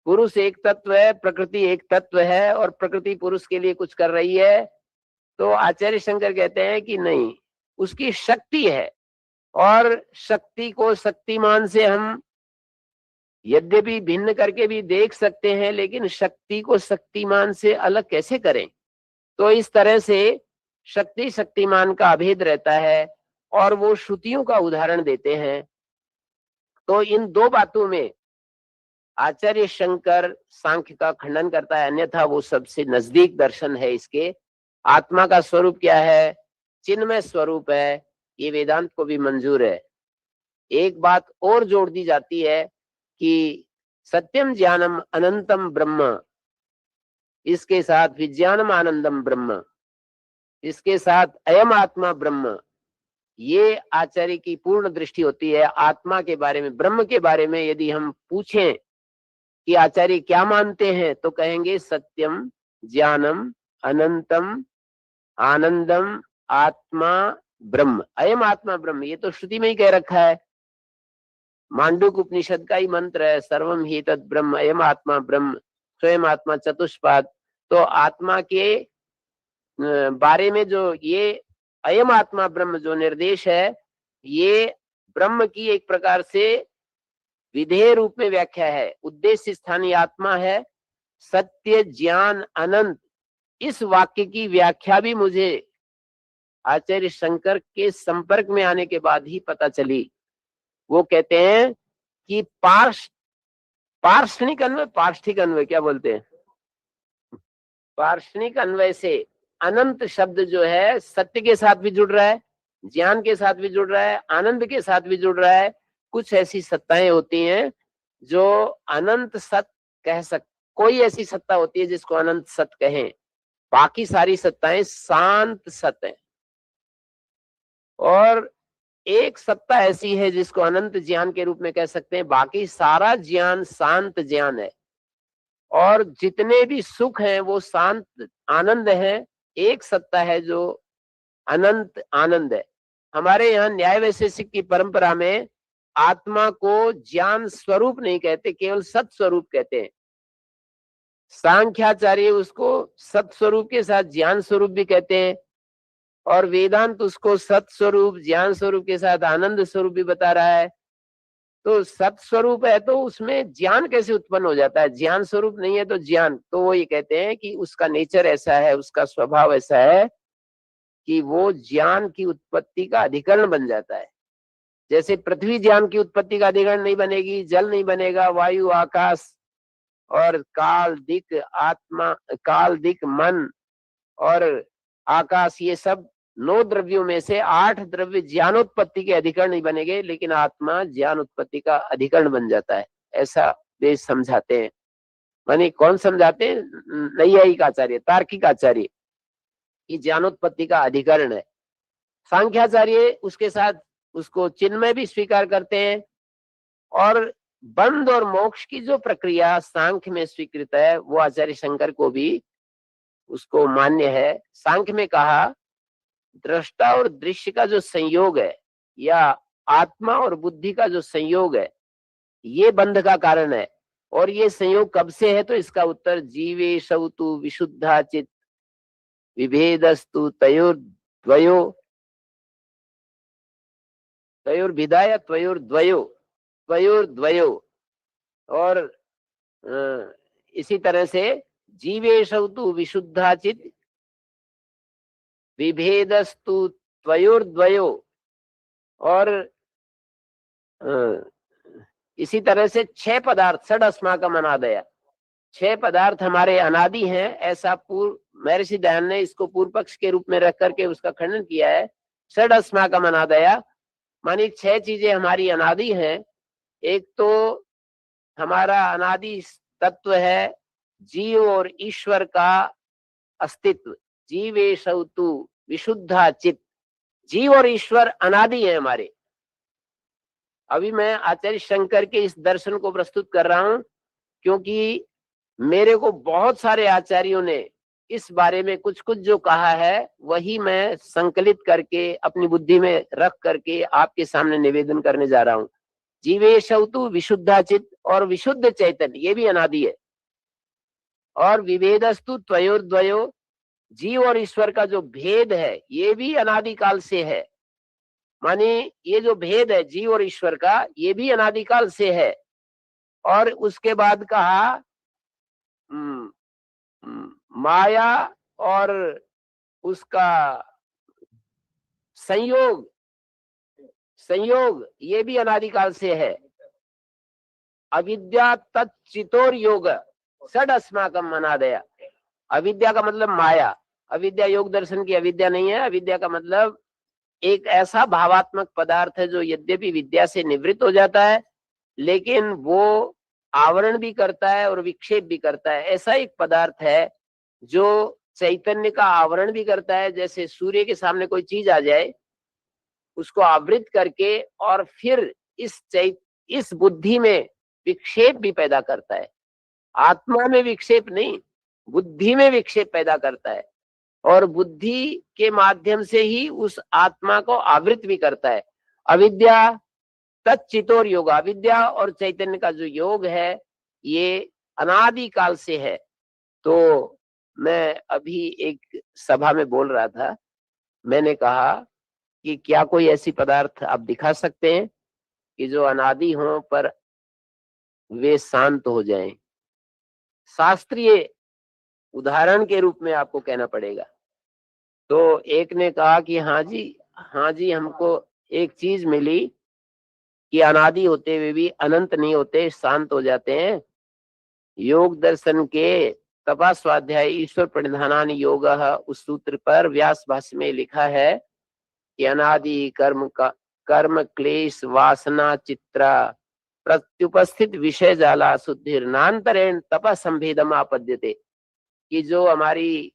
पुरुष एक तत्व है, प्रकृति एक तत्व है, और प्रकृति पुरुष के लिए कुछ कर रही है। तो आचार्य शंकर कहते हैं कि नहीं, उसकी शक्ति है, और शक्ति को शक्तिमान से हम यद्यपि भिन्न करके भी देख सकते हैं, लेकिन शक्ति को शक्तिमान से अलग कैसे करें? तो इस तरह से शक्ति शक्तिमान का अभेद रहता है, और वो श्रुतियों का उदाहरण देते हैं। तो इन दो बातों में आचार्य शंकर सांख्य का खंडन करता है, अन्यथा वो सबसे नजदीक दर्शन है इसके। आत्मा का स्वरूप क्या है? चिन्मय स्वरूप है, ये वेदांत को भी मंजूर है। एक बात और जोड़ दी जाती है कि सत्यम ज्ञानम अनंतम ब्रह्म, इसके साथ विज्ञानम आनंदम ब्रह्म, इसके साथ अयम आत्मा ब्रह्म, ये आचार्य की पूर्ण दृष्टि होती है। आत्मा के बारे में, ब्रह्म के बारे में यदि हम पूछें कि आचार्य क्या मानते हैं, तो कहेंगे सत्यम ज्ञानम अनंतम आनंदम आत्मा ब्रह्म, अयम आत्मा ब्रह्म। ये तो श्रुति में ही कह रखा है, मांडूक उपनिषद का ही मंत्र है, सर्वम ही तद ब्रह्म अयम आत्मा ब्रह्म स्वयं आत्मा चतुष्पाद। तो आत्मा के बारे में जो ये अयम आत्मा ब्रह्म जो निर्देश है, ये ब्रह्म की एक प्रकार से विधेय रूप में व्याख्या है। उद्देश्य स्थानीय आत्मा है, सत्य ज्ञान अनंत, इस वाक्य की व्याख्या भी मुझे आचार्य शंकर के संपर्क में आने के बाद ही पता चली। वो कहते हैं कि पार्षणिक अन्वय, पार्ष्ठिक अन्वय क्या बोलते हैं, पार्षणिक अन्वय से अनंत शब्द जो है सत्य के साथ भी जुड़ रहा है, ज्ञान के साथ भी जुड़ रहा है, आनंद के साथ भी जुड़ रहा है। कुछ ऐसी सत्ताएं होती हैं जो अनंत सत कह कोई ऐसी सत्ता होती है जिसको अनंत सत कहें, बाकी सारी सत्ताएं शांत सत है। और एक सत्ता ऐसी है जिसको अनंत ज्ञान के रूप में कह सकते हैं, बाकी सारा ज्ञान शांत ज्ञान है, और जितने भी सुख हैं वो शांत आनंद है। एक सत्ता है जो अनंत आनंद है। हमारे यहाँ न्याय वैशेषिक की परंपरा में आत्मा को ज्ञान स्वरूप नहीं कहते, केवल सत स्वरूप कहते हैं। सांख्याचार्य उसको सत स्वरूप के साथ ज्ञान स्वरूप भी कहते हैं, और वेदांत उसको सत स्वरूप ज्ञान स्वरूप के साथ आनंद स्वरूप भी बता रहा है। तो सत स्वरूप है तो उसमें ज्ञान कैसे उत्पन्न हो जाता है? ज्ञान स्वरूप नहीं है तो ज्ञान, तो वो ये कहते हैं कि उसका नेचर ऐसा है, उसका स्वभाव ऐसा है कि वो ज्ञान की उत्पत्ति का अधिकरण बन जाता है। जैसे पृथ्वी ज्ञान की उत्पत्ति का अधिकरण नहीं बनेगी, जल नहीं बनेगा, वायु आकाश और काल दिक आत्मा, काल दिक मन और आकाश, ये सब 9 द्रव्यों में से 8 द्रव्य ज्ञानोत्पत्ति के अधिकरण नहीं बनेंगे, लेकिन आत्मा ज्ञान उत्पत्ति का अधिकरण बन जाता है। ऐसा वे समझाते हैं। माने कौन समझाते हैं? नैयायिक आचार्य, तार्किक आचार्य, ये ज्ञानोत्पत्ति का अधिकरण है। सांख्याचार्य उसके साथ उसको चिन्मय भी स्वीकार करते हैं, और बंध और मोक्ष की जो प्रक्रिया सांख्य में स्वीकृत है वो आचार्य शंकर को भी उसको मान्य है। सांख्य में कहा दृष्टा और दृश्य का जो संयोग है, या आत्मा और बुद्धि का जो संयोग है, ये बंध का कारण है। और ये संयोग कब से है? तो इसका उत्तर जीवेशौ तु विशुद्धा चित विभेदस्तु तयोर्द्वयो तयोर्भिदाय त्वयोर्द्वयो। और इसी तरह से जीवेशौ तु विशुद्धा चित विभेदस्तु त्वयोर्द्वयो। और इसी तरह से 6 पदार्थ षड अस्माकम अनादया, 6 पदार्थ हमारे अनादि हैं, ऐसा पूर्व महर्षि दयानंद ने इसको पूर्व पक्ष के रूप में रख करके उसका खंडन किया है। षड अस्माकम अनादया मानी 6 चीजें हमारी अनादि हैं। एक तो हमारा अनादि तत्व है जीव और ईश्वर का अस्तित्व, जीवेशौ तु विशुद्धा चित। जीव और ईश्वर अनादि है हमारे। अभी मैं आचार्य शंकर के इस दर्शन को प्रस्तुत कर रहा हूं, क्योंकि मेरे को बहुत सारे आचार्यों ने इस बारे में कुछ कुछ जो कहा है वही मैं संकलित करके अपनी बुद्धि में रख करके आपके सामने निवेदन करने जा रहा हूं। जीवेशौ तु विशुद्धाचित, और विशुद्ध चैतन्य ये भी अनादि है। और विभेदस्तु त्वयोर्द्वयो, जीव और ईश्वर का जो भेद है ये भी अनादि काल से है। माने ये जो भेद है जीव और ईश्वर का, ये भी अनादि काल से है। और उसके बाद कहा माया और उसका संयोग ये भी अनादिकाल से है। अविद्या तच्चितोर योग षड अस्माकम अनादया। अविद्या का मतलब माया। अविद्या योग दर्शन की अविद्या नहीं है। अविद्या का मतलब एक ऐसा भावात्मक पदार्थ है जो यद्यपि विद्या से निवृत्त हो जाता है, लेकिन वो आवरण भी करता है और विक्षेप भी करता है। ऐसा एक पदार्थ है जो चैतन्य का आवरण भी करता है। जैसे सूर्य के सामने कोई चीज आ जाए, उसको आवृत करके, और फिर इस बुद्धि में विक्षेप भी पैदा करता है। आत्मा में विक्षेप नहीं, बुद्धि में विक्षेप पैदा करता है, और बुद्धि के माध्यम से ही उस आत्मा को आवृत भी करता है। अविद्या तच्चितोर योग, अविद्या और चैतन्य का जो योग है ये अनादि काल से है। तो मैं अभी एक सभा में बोल रहा था, मैंने कहा कि क्या कोई ऐसी पदार्थ आप दिखा सकते हैं कि जो अनादि हो पर वे शांत हो जाएं? शास्त्रीय उदाहरण के रूप में आपको कहना पड़ेगा। तो एक ने कहा कि हाँ जी हमको एक चीज मिली कि अनादि होते हुए भी अनंत नहीं होते, शांत हो जाते हैं। योग दर्शन के तपा स्वाध्याय ईश्वर प्रणिधानान योग, उस सूत्र पर व्यास भाष्य में लिखा है कि अनादि कर्म क्लेश वासना चित्रा प्रत्युपस्थित विषय जाला शुद्धिर्नान्तरेण तप संभेदम आपद्यते। कि जो हमारी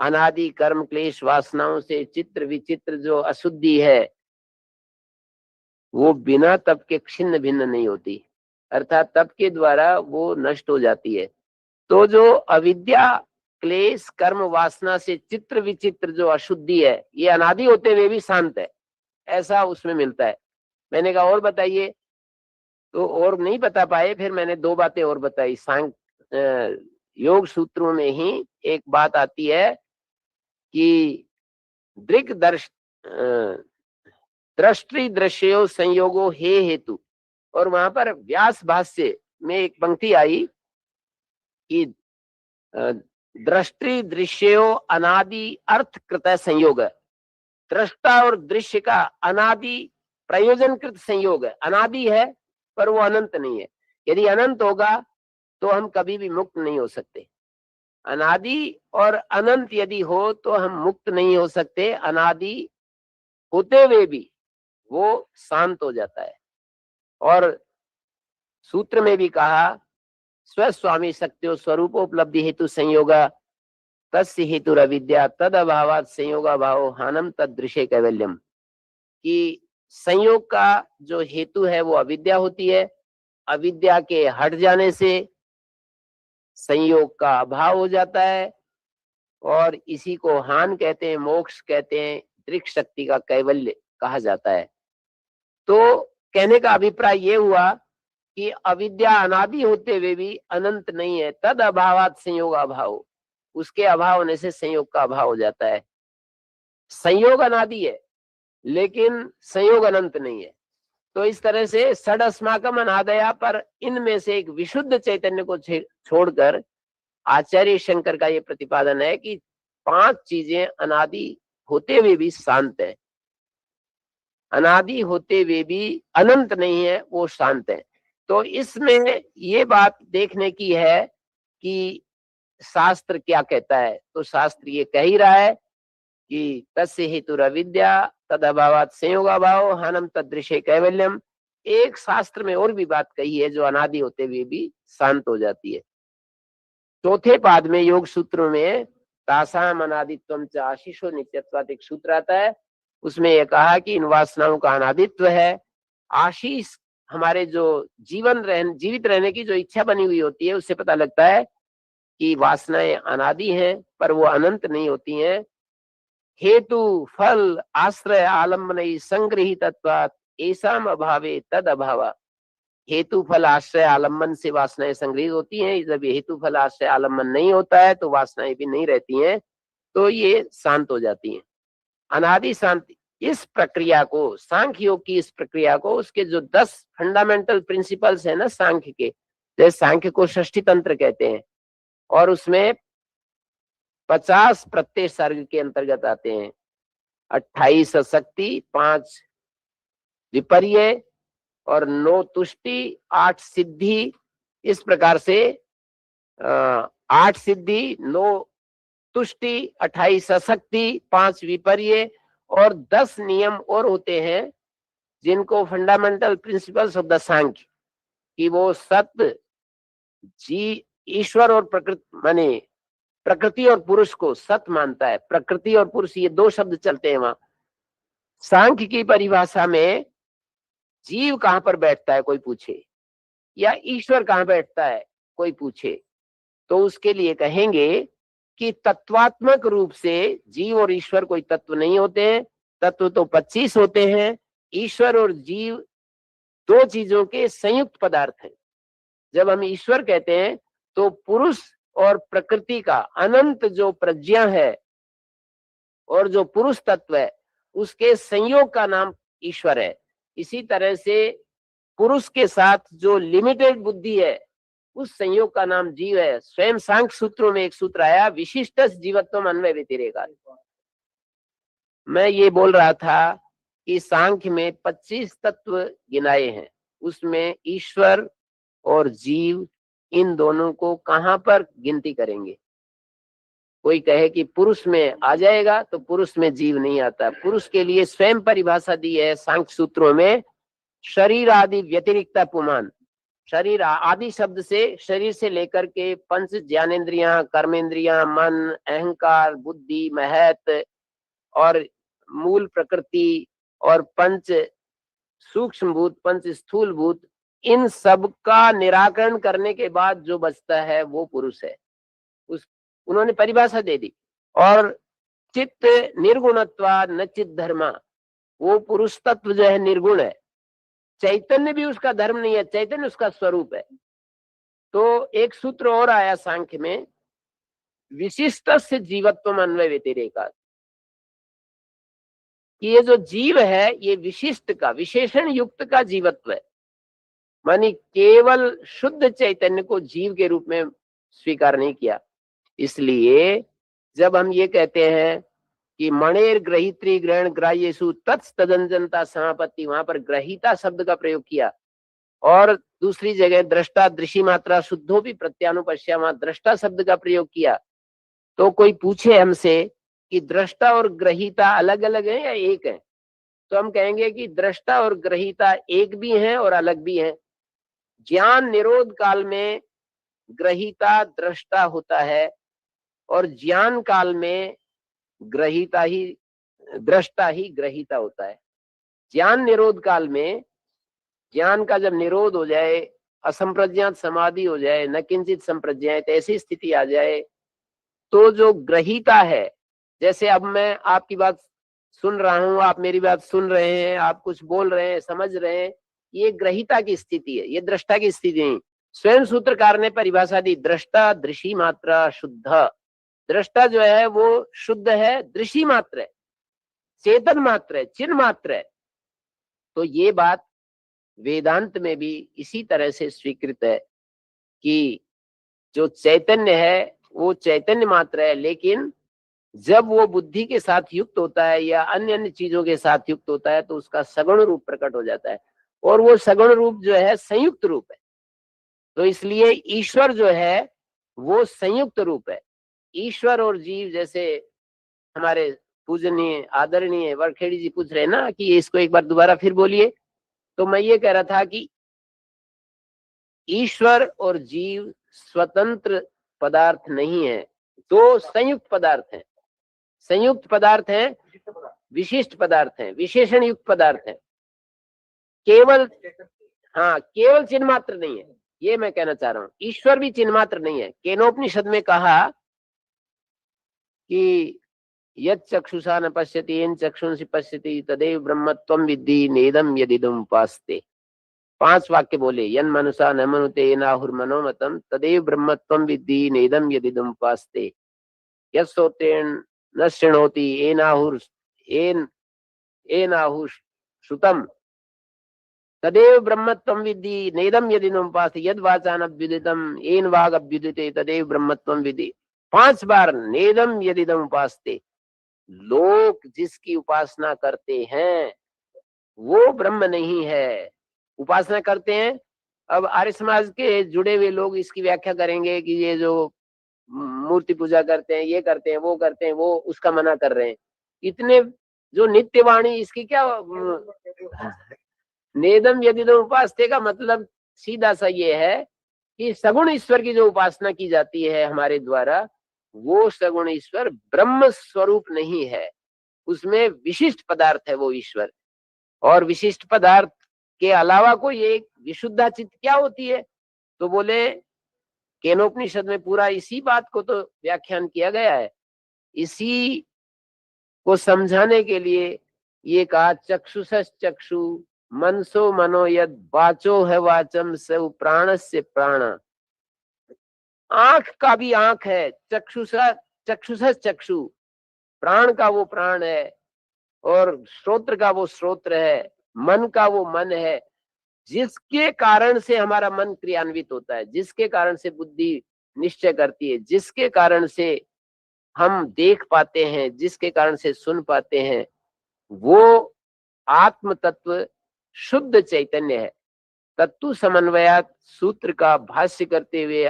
अनादि कर्म क्लेश वासनाओं से चित्र विचित्र जो अशुद्धि है वो बिना तप के छिन्न भिन्न नहीं होती, अर्थात तप के द्वारा वो नष्ट हो जाती है। तो जो अविद्या क्लेश कर्म वासना से चित्र विचित्र जो अशुद्धि है ये अनादि होते हुए भी शांत है, ऐसा उसमें मिलता है। मैंने कहा और बताइए, तो और नहीं बता पाए। फिर मैंने 2 बातें और बताई। योग सूत्रों में ही एक बात आती है कि दृष्टि दृश्यो संयोगो हे हेतु, और वहां पर व्यास भाष्य में एक पंक्ति आई कि दृष्टि दृश्यो अनादि अर्थ कृत संयोग। दृष्टा और दृश्य का अनादि प्रयोजन कृत संयोग है। अनादि है पर वो अनंत नहीं है। यदि अनंत होगा तो हम कभी भी मुक्त नहीं हो सकते। अनादि और अनंत यदि हो तो हम मुक्त नहीं हो सकते। अनादि होते हुए भी वो शांत हो जाता है। और सूत्र में भी कहा स्वस्वामी शक्तियों स्वरूपोपलब्धि हेतु संयोग तस्य हेतुर अविद्या तद अभावात संयोगाभावो हानम तदृशे कैवल्यम, कि संयोग का जो हेतु है वो अविद्या होती है, अविद्या के हट जाने से संयोग का अभाव हो जाता है, और इसी को हान कहते हैं, मोक्ष कहते हैं, दृक् शक्ति का कैवल्य कहा जाता है। तो कहने का अभिप्राय ये हुआ कि अविद्या अनादि होते हुए भी अनंत नहीं है, तद अभावात संयोग अभाव, उसके अभाव होने से संयोग का अभाव हो जाता है। संयोग अनादि है लेकिन संयोग अनंत नहीं है। तो इस तरह से षड अस्माकम अनादया पर इनमें से एक विशुद्ध चैतन्य को छोड़कर आचार्य शंकर का ये प्रतिपादन है कि 5 चीजें अनादि होते हुए भी शांत है, अनादि होते हुए भी अनंत नहीं है, वो शांत है। तो इसमें ये बात देखने की है कि शास्त्र क्या कहता है। तो शास्त्र ये कह ही रहा है कि तस्य हेतुर अविद्या तद अभावात संयोगाभावो हानम तदृशे कैवल्यम। एक शास्त्र में और भी बात कही है जो अनादि होते हुए भी शांत हो जाती है। चौथे पाद में योग सूत्रों में तासाम अनादित्वम च आशीषो नित्यत्वात् एक सूत्र आता है, उसमें यह कहा कि इन वासनाओं का अनादित्व है। आशीष हमारे जो जीवित रहने की जो इच्छा बनी हुई होती है, उससे पता लगता है कि वासनाएं अनादि हैं, पर वो अनंत नहीं होती हैं। हेतु फल आश्रय आलम्बन संग्रहितत्वात् ऐसाम अभावे तद अभावा। हेतु फल आश्रय आलम्बन से वासनाएं संग्रहित होती हैं, जब हेतु फल आश्रय आलम्बन नहीं होता है तो वासनाएं भी नहीं रहती हैं, तो ये शांत हो जाती हैं, अनादि शांति। इस प्रक्रिया को, सांख्य योग की इस प्रक्रिया को, उसके जो 10 फंडामेंटल प्रिंसिपल्स है ना सांख्य के, जैसे सांख्य को षष्ठी तंत्र कहते हैं, और उसमें 50 प्रत्यय सर्ग के अंतर्गत आते हैं, 28 शक्ति, 5 विपर्य और 9 तुष्टि, 8 सिद्धि। इस प्रकार से 8 सिद्धि, 9 तुष्टि, 28 शक्ति, 5 विपर्य और 10 नियम और होते हैं, जिनको फंडामेंटल प्रिंसिपल्स ऑफ द सांख्य, कि वो सत्य जी ईश्वर और प्रकृति, माने प्रकृति और पुरुष को सत्य मानता है। प्रकृति और पुरुष ये 2 शब्द चलते हैं वहां। सांख्य की परिभाषा में जीव कहां पर बैठता है कोई पूछे, या ईश्वर कहां बैठता है कोई पूछे, तो उसके लिए कहेंगे कि तत्वात्मक रूप से जीव और ईश्वर कोई तत्व नहीं होते हैं। तत्व तो 25 होते हैं, ईश्वर और जीव 2 चीजों के संयुक्त पदार्थ हैं। जब हम ईश्वर कहते हैं तो पुरुष और प्रकृति का अनंत जो प्रज्ञा है और जो पुरुष तत्व है, उसके संयोग का नाम ईश्वर है। इसी तरह से पुरुष के साथ जो लिमिटेड बुद्धि है, उस संयोग का नाम जीव है। स्वयं सांख्य सूत्रों में एक सूत्र आया, विशिष्ट जीवत्वम अन्वय व्यतिरेकात्। मैं ये बोल रहा था कि सांख्य में 25 तत्व गिनाए हैं, उसमें ईश्वर और जीव, इन दोनों को कहां पर गिनती करेंगे। कोई कहे कि पुरुष में आ जाएगा, तो पुरुष में जीव नहीं आता। पुरुष के लिए स्वयं परिभाषा दी है सांख्य सूत्रों में, शरीर आदि व्यतिरिक्त पुमान। शरीर आदि शब्द से शरीर से लेकर के 5 ज्ञानेन्द्रियां, कर्मेंद्रियां, मन, अहंकार, बुद्धि, महत और मूल प्रकृति और 5 सूक्ष्म भूत, 5 स्थूल भूत, इन सब का निराकरण करने के बाद जो बचता है वो पुरुष है। उन्होंने परिभाषा दे दी। और चित्त निर्गुणत्वा न चित धर्मा, वो पुरुष तत्व जो है निर्गुण है, चैतन्य भी उसका धर्म नहीं है, चैतन्य उसका स्वरूप है। तो एक सूत्र और आया सांख्य में, विशिष्ट से जीवत्व अन्वय व्यतिरेकात्, कि ये जो जीव है ये विशिष्ट का, विशेषण युक्त का जीवत्व है। मानी केवल शुद्ध चैतन्य को जीव के रूप में स्वीकार नहीं किया। इसलिए जब हम ये कहते हैं कि मणेर ग्रहित्री ग्रहण ग्राह्येषु तत्स्तदंजनता समापत्ति, वहां पर ग्रहिता शब्द का प्रयोग किया, और दूसरी जगह दृष्टा दृषि मात्रा शुद्धो भी प्रत्यानुपश्या, वहां दृष्टा शब्द का प्रयोग किया। तो कोई पूछे हमसे कि दृष्टा और ग्रहिता अलग अलग है या एक है, तो हम कहेंगे कि दृष्टा और ग्रहिता एक भी हैं और अलग भी हैं। ज्ञान निरोध काल में ग्रहिता दृष्टा होता है, और ज्ञान काल में ग्रहिता ही दृष्टा ही ग्रहिता होता है। ज्ञान निरोध काल में, ज्ञान का जब निरोध हो जाए, असंप्रज्ञात समाधि हो जाए, न किंचित संप्रज्ञात, ऐसी स्थिति आ जाए, तो जो ग्रहिता है, जैसे अब मैं आपकी बात सुन रहा हूं, आप मेरी बात सुन रहे हैं, आप कुछ बोल रहे हैं, समझ रहे हैं, ये ग्रहिता की स्थिति है, ये दृष्टा की स्थिति नहीं। स्वयं सूत्रकार ने परिभाषा दी, दृष्टा दृषि मात्रा शुद्ध। दृष्टा जो है वो शुद्ध है, दृषि मात्र है, चेतन मात्र है, चिन्ह मात्र है। तो ये बात वेदांत में भी इसी तरह से स्वीकृत है कि जो चैतन्य है वो चैतन्य मात्र है, लेकिन जब वो बुद्धि के साथ युक्त होता है या अन्य अन्य चीजों के साथ युक्त होता है तो उसका सगुण रूप प्रकट हो जाता है, और वो सगुण रूप जो है संयुक्त रूप है। तो इसलिए ईश्वर जो है वो संयुक्त रूप है। ईश्वर और जीव, जैसे हमारे पूजनीय आदरणीय वरखेड़ी जी पूछ रहे हैं ना कि इसको एक बार दोबारा फिर बोलिए, तो मैं ये कह रहा था कि ईश्वर और जीव स्वतंत्र पदार्थ नहीं है, दो संयुक्त पदार्थ हैं। संयुक्त पदार्थ हैं, विशिष्ट पदार्थ हैं, विशेषण युक्त पदार्थ हैं। केवल, हाँ, केवल चिन्ह मात्र नहीं है, ये मैं कहना चाह रहा हूं। ईश्वर भी चिन्ह मात्र नहीं है। केनोपनिषद में कहा कि यत् चक्षुषा न पश्यति येन चक्षुंसि पश्यति तदेव ब्रह्मत्वं विद्धि नेदम यदिदम उपास्ते। 5 वाक्य बोले, यन मनुषा न मनुते येनाहुर मनोमतम तदेव ब्रह्मत्वं विद्धि नेदम यदिदम उपास्ते। यत् श्रोत्रेण न शृणोति येनाहुर श्रुतम तदेव ब्रह्मत्वं विद्धि नेदम यदिदम उपास्ते। यद् वाचानभ्युदितम येन वागभ्युदिते तदेव ब्रह्मत्वं विद्धि। 5 बार नेदम यदिदम उपास्ते। लोग जिसकी उपासना करते हैं वो ब्रह्म नहीं है, उपासना करते हैं। अब आर्य समाज के जुड़े हुए लोग इसकी व्याख्या करेंगे कि ये जो मूर्ति पूजा करते हैं, ये करते हैं, वो करते हैं, वो उसका मना कर रहे हैं। इतने जो नित्यवाणी, इसकी क्या नेदम यदिदम उपास्ते का मतलब सीधा सा ये है कि सगुण ईश्वर की जो उपासना की जाती है हमारे द्वारा, वो सगुण ईश्वर ब्रह्म स्वरूप नहीं है, उसमें विशिष्ट पदार्थ है वो ईश्वर। और विशिष्ट पदार्थ के अलावा कोई एक विशुद्धा चित्त क्या होती है? तो बोले केनोपनिषद में पूरा इसी बात को तो व्याख्यान किया गया है। इसी को समझाने के लिए ये कहा, चक्षुष चक्षु मनसो मनो यद वाचो है वाचम स प्राणस्य प्राण। आंख का भी आंख है, चक्षुष चक्षु, प्राण का वो प्राण है, और श्रोत्र का वो श्रोत्र है, मन का वो मन है, जिसके कारण से हमारा मन क्रियान्वित होता है, जिसके कारण से बुद्धि निश्चय करती है, जिसके कारण से हम देख पाते हैं, जिसके कारण से सुन पाते हैं, वो आत्म तत्व शुद्ध चैतन्य है। तत्व समन्वयात सूत्र का भाष्य करते हुए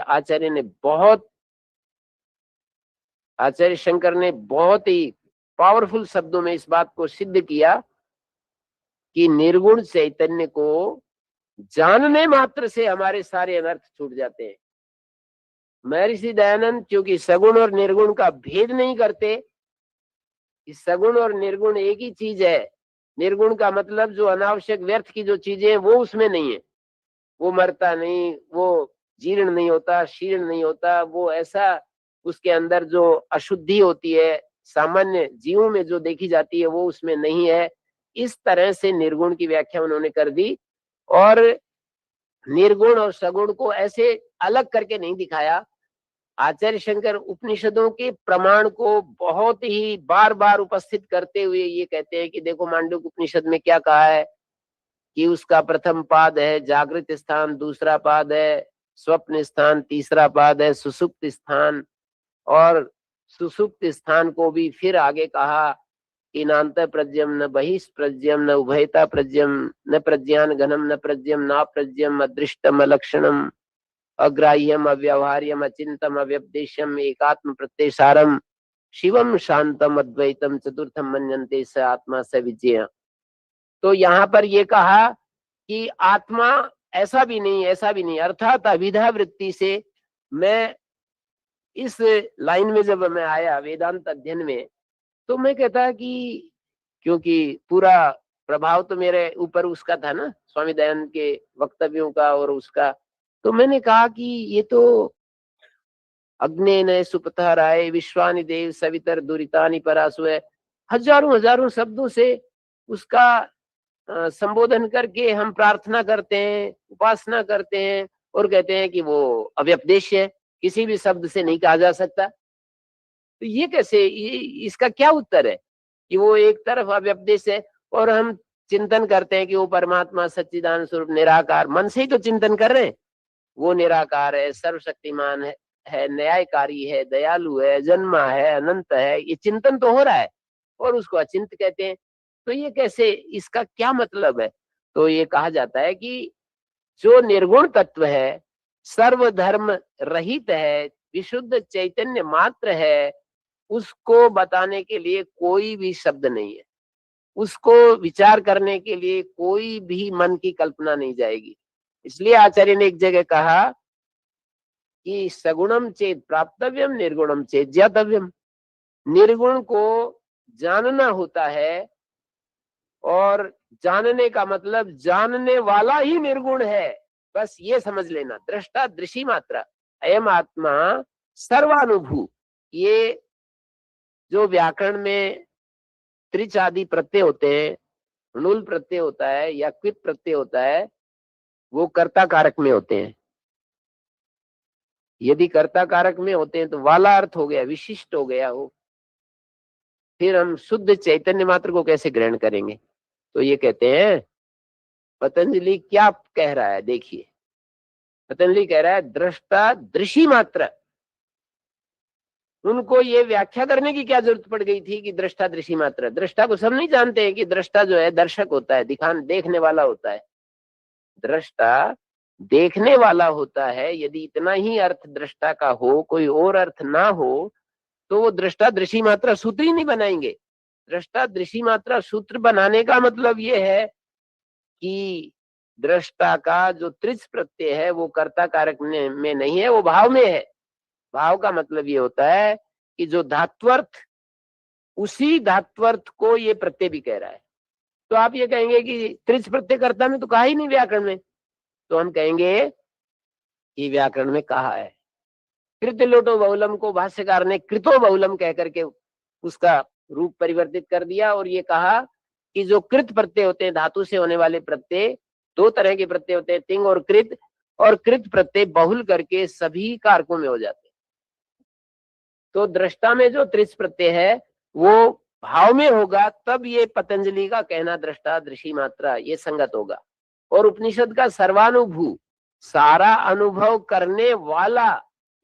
आचार्य शंकर ने बहुत ही पावरफुल शब्दों में इस बात को सिद्ध किया कि निर्गुण चैतन्य को जानने मात्र से हमारे सारे अनर्थ छूट जाते हैं। महर्षि दयानंद क्योंकि सगुण और निर्गुण का भेद नहीं करते, इस सगुण और निर्गुण एक ही चीज है। निर्गुण का मतलब जो अनावश्यक व्यर्थ की जो चीजें हैं वो उसमें नहीं है, वो मरता नहीं, वो जीर्ण नहीं होता, शीर्ण नहीं होता, वो ऐसा उसके अंदर जो अशुद्धि होती है सामान्य जीवों में जो देखी जाती है वो उसमें नहीं है। इस तरह से निर्गुण की व्याख्या उन्होंने कर दी, और निर्गुण और सगुण को ऐसे अलग करके नहीं दिखाया। आचार्य शंकर उपनिषदों के प्रमाण को बहुत ही बार बार उपस्थित करते हुए ये कहते हैं कि देखो मांडुक्य उपनिषद में क्या कहा है कि उसका प्रथम पाद है जागृत स्थान, दूसरा पाद है स्वप्न स्थान, तीसरा पाद है सुसुप्त स्थान, और सुसुप्त स्थान को भी फिर आगे कहा कि नान्त प्रज्ञम न बहिष्प्रज्ञम न उभयता प्रज्ञम न प्रज्ञान घनम न प्रज्ञम ना प्रज्ञम अदृष्टम अलक्षणम अग्राह्यम अव्यवहार्यम अचिंतम अव्यपदेशम एकात्म प्रत्ययसारम शिवम शांतम अद्वैतम चतुर्थम मन्यन्ते स आत्मा स विजय। तो यहाँ पर ये कहा कि आत्मा ऐसा भी नहीं, ऐसा भी नहीं, अर्थात अभिधा वृत्ति से मैं इस लाइन में जब मैं आया वेदांत अध्ययन में, तो मैं कहता कि क्योंकि पूरा प्रभाव तो मेरे ऊपर उसका था ना, स्वामी दयानंद के वक्तव्यों का और उसका, तो मैंने कहा कि ये तो अग्नेन सुपथा राय विश्वानि देव सवितर दुरितानि परासु है, हजारों हजारों शब्दों से उसका संबोधन करके हम प्रार्थना करते हैं, उपासना करते हैं और कहते हैं कि वो अव्यपदेश है, किसी भी शब्द से नहीं कहा जा सकता। तो ये कैसे, इसका क्या उत्तर है कि वो एक तरफ अव्यपदेश है और हम चिंतन करते हैं कि वो परमात्मा सच्चिदानंद स्वरूप निराकार, मन से ही तो चिंतन कर रहे हैं, वो निराकार है, सर्वशक्तिमान है, न्यायकारी है, दयालु है, जन्मा है, अनंत है, ये चिंतन तो हो रहा है और उसको अचिंत कहते हैं। तो ये कैसे, इसका क्या मतलब है? तो ये कहा जाता है कि जो निर्गुण तत्व है, सर्वधर्म रहित है, विशुद्ध चैतन्य मात्र है, उसको बताने के लिए कोई भी शब्द नहीं है, उसको विचार करने के लिए कोई भी मन की कल्पना नहीं जाएगी। इसलिए आचार्य ने एक जगह कहा कि सगुणम चेत प्राप्तव्यम निर्गुणम चेत ज्ञातव्यम। निर्गुण को जानना होता है और जानने का मतलब जानने वाला ही निर्गुण है, बस ये समझ लेना। दृष्टा दृषि मात्रा अयम आत्मा सर्वानुभू, ये जो व्याकरण में त्रिच आदि प्रत्यय होते हैं, णुल प्रत्यय होता है या क्वित प्रत्यय होता है, वो कर्ता कारक में होते हैं। यदि कर्ता कारक में होते हैं तो वाला अर्थ हो गया, विशिष्ट हो गया हो, फिर हम शुद्ध चैतन्य मात्र को कैसे ग्रहण करेंगे? तो ये कहते हैं, पतंजलि क्या कह रहा है देखिए, पतंजलि कह रहा है दृष्टा दृषि मात्र। उनको ये व्याख्या करने की क्या जरूरत पड़ गई थी कि दृष्टा दृषि मात्र? दृष्टा को सब नहीं जानते हैं कि दृष्टा जो है दर्शक होता है, देखने वाला होता है। दृष्टा देखने वाला होता है। यदि इतना ही अर्थ दृष्टा का हो, कोई और अर्थ ना हो, तो वो दृष्टा दृषि मात्रा सूत्र ही नहीं बनाएंगे। दृष्टा दृषि मात्रा सूत्र बनाने का मतलब ये है कि दृष्टा का जो त्रिच प्रत्यय है वो कर्ता कारक में नहीं है, वो भाव में है। भाव का मतलब ये होता है कि जो धात्वर्थ, उसी धात्वर्थ को ये प्रत्यय भी कह रहा है। तो आप ये कहेंगे कि त्रिच प्रत्यय कर्ता में तो कहा ही नहीं व्याकरण में, तो हम कहेंगे कि व्याकरण में कहा है। कृत लोटो बहुलम को भाष्यकार ने कृतो बहुलम कह करके उसका रूप परिवर्तित कर दिया और ये कहा कि जो कृत प्रत्यय होते हैं, धातु से होने वाले प्रत्यय, दो तरह के प्रत्यय होते हैं, तिंग और कृत प्रत्यय बहुल करके सभी कारकों में हो जाते हैं। तो दृष्टा में जो त्रिच प्रत्यय है वो भाव में होगा, तब ये पतंजलि का कहना दृष्टा दृषि मात्रा ये संगत होगा। और उपनिषद का सर्वानुभू, सारा अनुभव करने वाला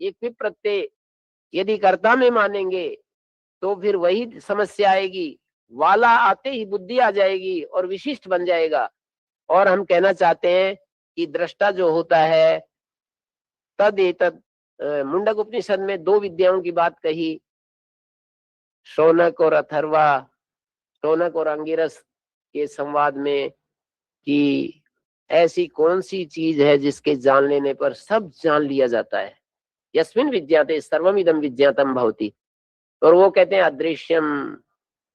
ये क्विप प्रत्यय यदि कर्ता में मानेंगे तो फिर वही समस्या आएगी, वाला आते ही बुद्धि आ जाएगी और विशिष्ट बन जाएगा। और हम कहना चाहते हैं कि दृष्टा जो होता है, तद एतद, मुंडक उपनिषद में दो विद्याओं की बात कही, शौनक और अथर्वा, शौनक और अंगिरस के संवाद में, कि ऐसी कौन सी चीज है जिसके जान लेने पर सब जान लिया जाता है। यस्मिन विज्ञाते सर्वमिदं विज्ञातम भवति। और वो कहते हैं अदृश्यम,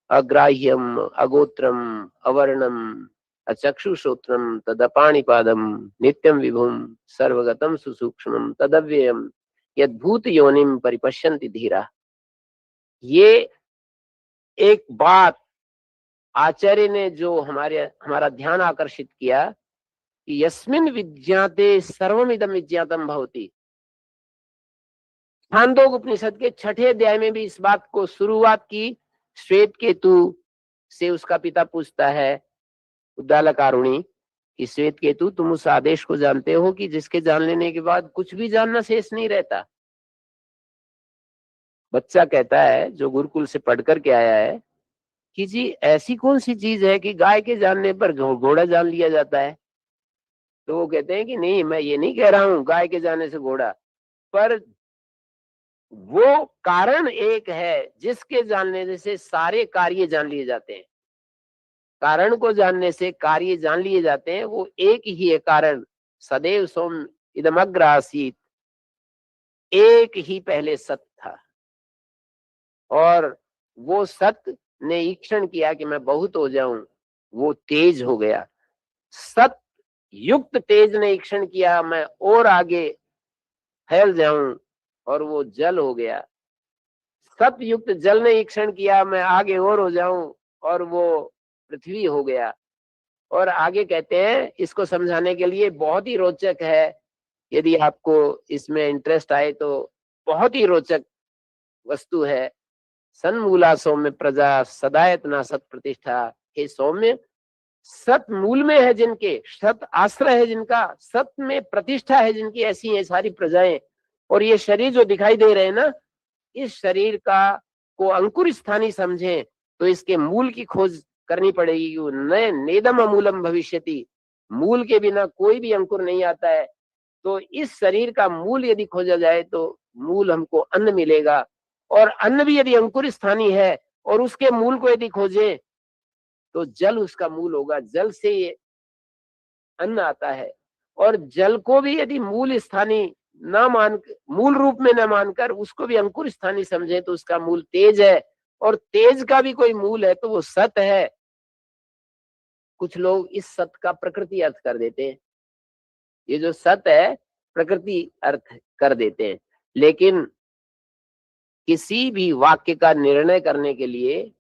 अग्राह्यम, अगोत्रम, अवर्णम, अचक्षुश्रोत्रम, तदपाणिपादम, नित्यम विभुम, सर्वगतम सुसूक्ष्मम, तदव्ययम, यद्भूत योनिम परिपश्यन्ति धीरा। ये एक बात आचार्य ने जो हमारा ध्यान आकर्षित किया कि यस्मिन विज्ञाते सर्वमिदं विज्ञातम भवति। छांदोग उपनिषद के 6ठे अध्याय में भी इस बात को शुरुआत की। श्वेत केतु से उसका पिता पूछता है, उद्दालकारुणी, कि श्वेत केतु तुम उस आदेश को जानते हो कि जिसके जान लेने के बाद कुछ भी जानना शेष नहीं रहता? बच्चा कहता है जो गुरुकुल से पढ़ करके आया है कि जी ऐसी कौन सी चीज है कि गाय के जानने पर घोड़ा जान लिया जाता है? तो वो कहते हैं कि नहीं, मैं ये नहीं कह रहा हूं गाय के जाने से घोड़ा, पर वो कारण एक है जिसके जानने से सारे कार्य जान लिए जाते हैं। कारण को जानने से कार्य जान लिए जाते हैं, वो एक ही है कारण। सदैव सोम इदमग्र आसीत, एक ही पहले सत था, और वो सत ने ईक्षण किया कि मैं बहुत हो जाऊं, वो तेज हो गया। सत युक्त तेज ने ईक्षण किया मैं और आगे फैल जाऊं, और वो जल हो गया। सत युक्त जल ने ईक्षण किया मैं आगे और हो जाऊं, और वो पृथ्वी हो गया। और आगे कहते हैं, इसको समझाने के लिए बहुत ही रोचक है, यदि आपको इसमें इंटरेस्ट आए तो बहुत ही रोचक वस्तु है। सन्मूला सौम्य प्रजा सदायतना सत प्रतिष्ठा। हे सौम्य, सत मूल में है जिनके, सत आश्रय है जिनका, सत में प्रतिष्ठा है जिनकी, ऐसी है सारी प्रजाएं। और ये शरीर जो दिखाई दे रहे हैं ना, इस शरीर का को अंकुर स्थानी समझें तो इसके मूल की खोज करनी पड़ेगी। नए नेदम अमूलम भविष्यति, मूल के बिना कोई भी अंकुर नहीं आता है। तो इस शरीर का मूल यदि खोजा जाए तो मूल हमको अन्न मिलेगा, और अन्न भी यदि अंकुर स्थानी है और उसके मूल को यदि खोजे तो जल उसका मूल होगा। जल से ये अन्न आता है, और जल को भी यदि मूल स्थानी न मान, मूल रूप में न मानकर उसको भी अंकुर स्थानी समझे तो उसका मूल तेज है, और तेज का भी कोई मूल है तो वो सत है। कुछ लोग इस सत का प्रकृति अर्थ कर देते हैं, ये जो सत है प्रकृति अर्थ कर देते हैं। लेकिन किसी भी वाक्य का निर्णय करने के लिए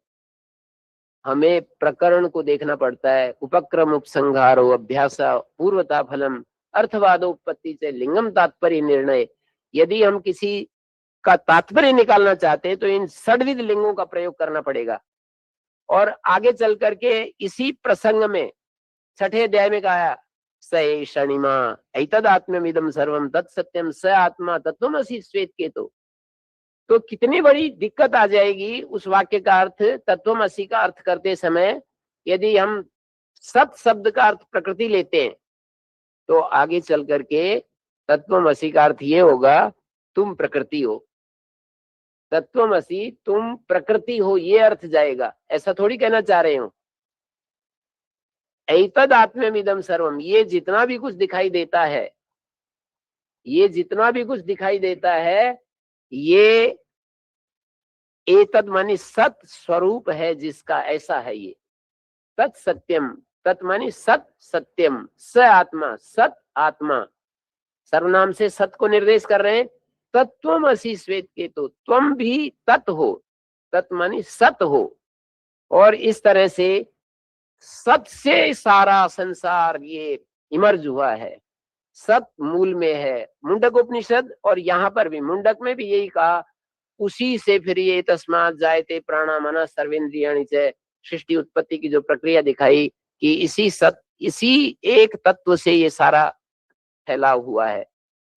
हमें प्रकरण को देखना पड़ता है। उपक्रम उपसंहारो अभ्यास पूर्वता फलम अर्थवादोपत्ति से लिंगम तात्पर्य निर्णय। यदि हम किसी का तात्पर्य निकालना चाहते हैं तो इन षड्विध लिंगों का प्रयोग करना पड़ेगा। और आगे चल करके इसी प्रसंग में छठे अध्याय में कहा, स एषणिमा ऐतदात्म्यमिदं सर्वं तत्सत्यम स आत्मा तत्त्वमसि श्वेत केतो। तो कितनी बड़ी दिक्कत आ जाएगी उस वाक्य का अर्थ तत्वमसि का अर्थ करते समय, यदि हम सत शब्द का अर्थ प्रकृति लेते हैं तो आगे चल करके तत्वमसि का अर्थ ये होगा तुम प्रकृति हो। तत्वमसि तुम प्रकृति हो, ये अर्थ जाएगा। ऐसा थोड़ी कहना चाह रहे हो। ऐतद आत्म्यमिदं सर्वम, ये जितना भी कुछ दिखाई देता है, ये जितना भी कुछ दिखाई देता है, ये एतद मानी सत स्वरूप है जिसका, ऐसा है ये। तत् सत्यम, तत् मानी सत सत्यम, स आत्मा सत आत्मा, सर्वनाम से सत को निर्देश कर रहे हैं। तत्वमसि श्वेत केतु, तुम भी तत् हो, तत् मानी सत हो। और इस तरह से सत से सारा संसार ये इमर्ज हुआ है, सत मूल में है। मुंडक उपनिषद और यहाँ पर भी, मुंडक में भी यही कहा, उसी से फिर ये तस्मात् जायते प्राणा मना सर्वेन्द्रियाणि च, सृष्टि उत्पत्ति की जो प्रक्रिया दिखाई कि इसी एक तत्व से ये सारा फैला हुआ है।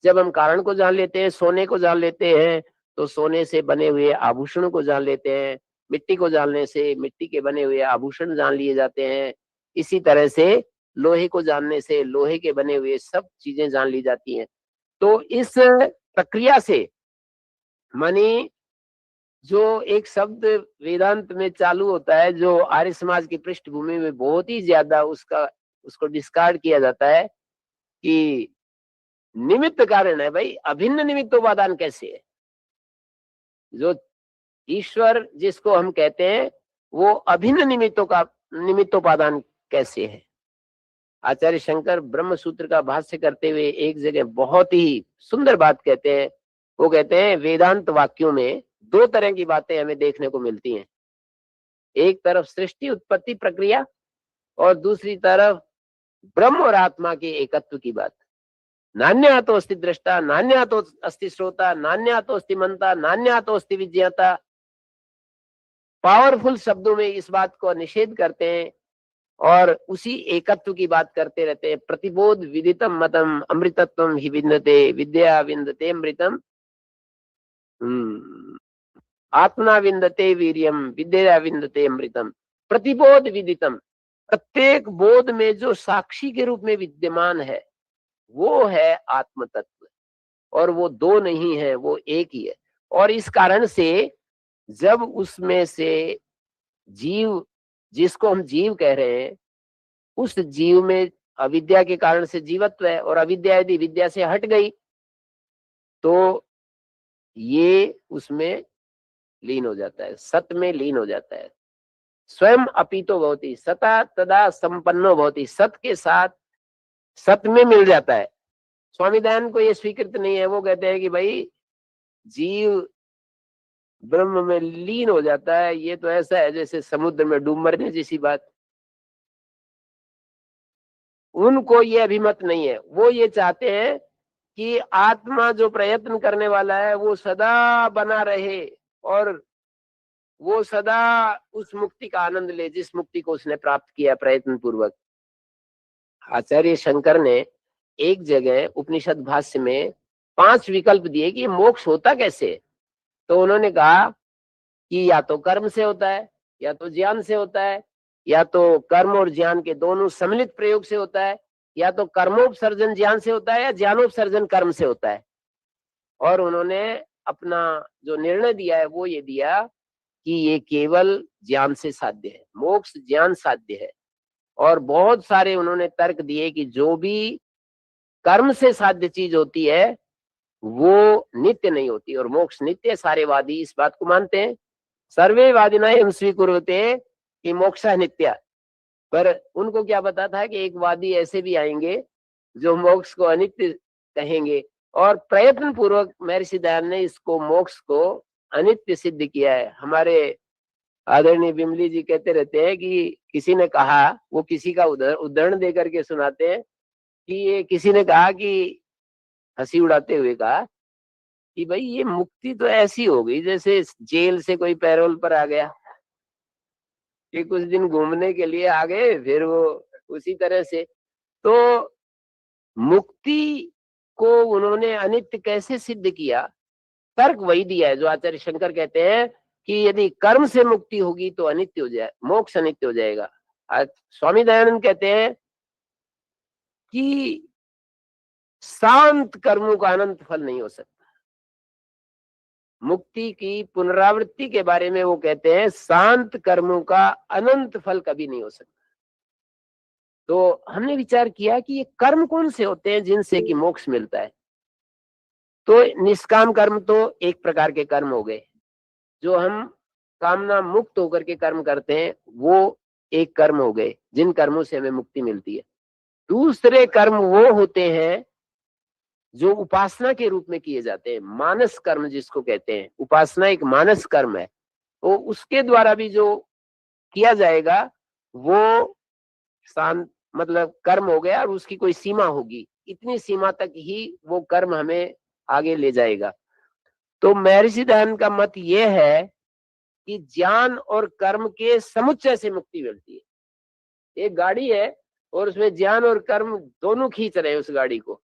जब हम कारण को जान लेते हैं, सोने को जान लेते हैं, तो सोने से बने हुए आभूषणों को जान लेते हैं। मिट्टी को जानने से मिट्टी के बने हुए आभूषण जान लिए जाते हैं। इसी तरह से लोहे को जानने से लोहे के बने हुए सब चीजें जान ली जाती हैं। तो इस प्रक्रिया से मानी जो एक शब्द वेदांत में चालू होता है, जो आर्य समाज की पृष्ठभूमि में बहुत ही ज्यादा उसको डिस्कार्ड किया जाता है कि निमित्त कारण है। भाई अभिन्न निमित्तोपादान कैसे है? जो ईश्वर जिसको हम कहते हैं वो अभिन्न निमित्तोपादान कैसे है? आचार्य शंकर ब्रह्म सूत्र का भाष्य करते हुए एक जगह बहुत ही सुंदर बात कहते हैं। वो कहते हैं वेदांत वाक्यों में दो तरह की बातें हमें देखने को मिलती हैं। एक तरफ सृष्टि उत्पत्ति प्रक्रिया, और दूसरी तरफ ब्रह्म और आत्मा के एकत्व की बात। नान्या तो अस्ति दृष्टा, नान्या तो अस्ति श्रोता, नान्या तो अस्ति मंता, नान्या तो अस्ति विज्ञाता। पावरफुल शब्दों में इस बात को निषेध करते हैं और उसी एकत्व की बात करते रहते हैं। प्रतिबोध विदितम मतम अमृतत्वम हि विन्दते, विद्या विन्दते अमृतम, आत्मा विन्दते वीर्यम, विद्या विन्दते अमृतम। प्रतिबोध विदितम, प्रत्येक बोध में जो साक्षी के रूप में विद्यमान है वो है आत्म तत्व, और वो दो नहीं है, वो एक ही है। और इस कारण से जब उसमें से जीव, जिसको हम जीव कह रहे हैं, उस जीव में अविद्या के कारण से जीवत्व है, और अविद्या यदि विद्या से हट गई तो ये उसमें लीन हो जाता है, सत में लीन हो जाता है। स्वयं अपीतो भवति सता तदा संपन्नो भवति, सत के साथ सत में मिल जाता है। स्वामी दयानंद को ये स्वीकृत नहीं है। वो कहते हैं कि भाई जीव ब्रह्म में लीन हो जाता है, ये तो ऐसा है जैसे समुद्र में डूब मरने जैसी बात। उनको ये अभिमत नहीं है। वो ये चाहते हैं कि आत्मा जो प्रयत्न करने वाला है वो सदा बना रहे और वो सदा उस मुक्ति का आनंद ले जिस मुक्ति को उसने प्राप्त किया प्रयत्न पूर्वक। आचार्य शंकर ने एक जगह उपनिषद भाष्य में 5 विकल्प दिए कि मोक्ष होता कैसे। तो उन्होंने कहा कि या तो कर्म से होता है, या तो ज्ञान से होता है, या तो कर्म और ज्ञान के दोनों सम्मिलित प्रयोग से होता है, या तो कर्मोपसर्जन ज्ञान से होता है या ज्ञानोपसर्जन कर्म से होता है। और उन्होंने अपना जो निर्णय दिया है वो ये दिया कि ये केवल ज्ञान से साध्य है, मोक्ष ज्ञान साध्य है। और बहुत सारे उन्होंने तर्क दिए कि जो भी कर्म से साध्य चीज होती है वो नित्य नहीं होती और मोक्ष नित्य। सारे वादी इस बात को मानते हैं। सर्वे वादिना एवं स्वीकुरुते कि मोक्ष नित्य। पर उनको क्या पता था कि एक वादी ऐसे भी आएंगे जो मोक्ष को अनित्य कहेंगे। और प्रयत्न पूर्वक महर्षि दयानंद ने इसको मोक्ष को अनित्य सिद्ध किया है। हमारे आदरणीय बिमली जी कहते रहते हैं कि किसी ने कहा, वो किसी का उदाहरण दे करके सुनाते हैं कि ये किसी ने कहा कि हंसी उड़ाते हुए कहा कि भाई ये मुक्ति तो ऐसी हो गई जैसे जेल से कोई पैरोल पर आ गया कि कुछ दिन घूमने के लिए आ गए, फिर वो उसी तरह से। तो मुक्ति को उन्होंने अनित्य कैसे सिद्ध किया? तर्क वही दिया है जो आचार्य शंकर कहते हैं कि यदि कर्म से मुक्ति होगी तो अनित्य हो जाए, मोक्ष अनित्य हो जाएगा। स्वामी दयानंद कहते हैं कि शांत कर्मों का अनंत फल नहीं हो सकता। मुक्ति की पुनरावृत्ति के बारे में वो कहते हैं शांत कर्मों का अनंत फल कभी नहीं हो सकता। तो हमने विचार किया कि ये कर्म कौन से होते हैं जिनसे कि मोक्ष मिलता है। तो निष्काम कर्म तो एक प्रकार के कर्म हो गए, जो हम कामना मुक्त होकर के कर्म करते हैं वो एक कर्म हो गए जिन कर्मों से हमें मुक्ति मिलती है। दूसरे कर्म वो होते हैं जो उपासना के रूप में किए जाते हैं, मानस कर्म जिसको कहते हैं। उपासना एक मानस कर्म है, तो उसके द्वारा भी जो किया जाएगा वो शांत मतलब कर्म हो गया और उसकी कोई सीमा होगी, इतनी सीमा तक ही वो कर्म हमें आगे ले जाएगा। तो महर्षि दयानंद का मत ये है कि ज्ञान और कर्म के समुच्चय से मुक्ति मिलती है। एक गाड़ी है और उसमें ज्ञान और कर्म दोनों खींच रहे हैं उस गाड़ी को,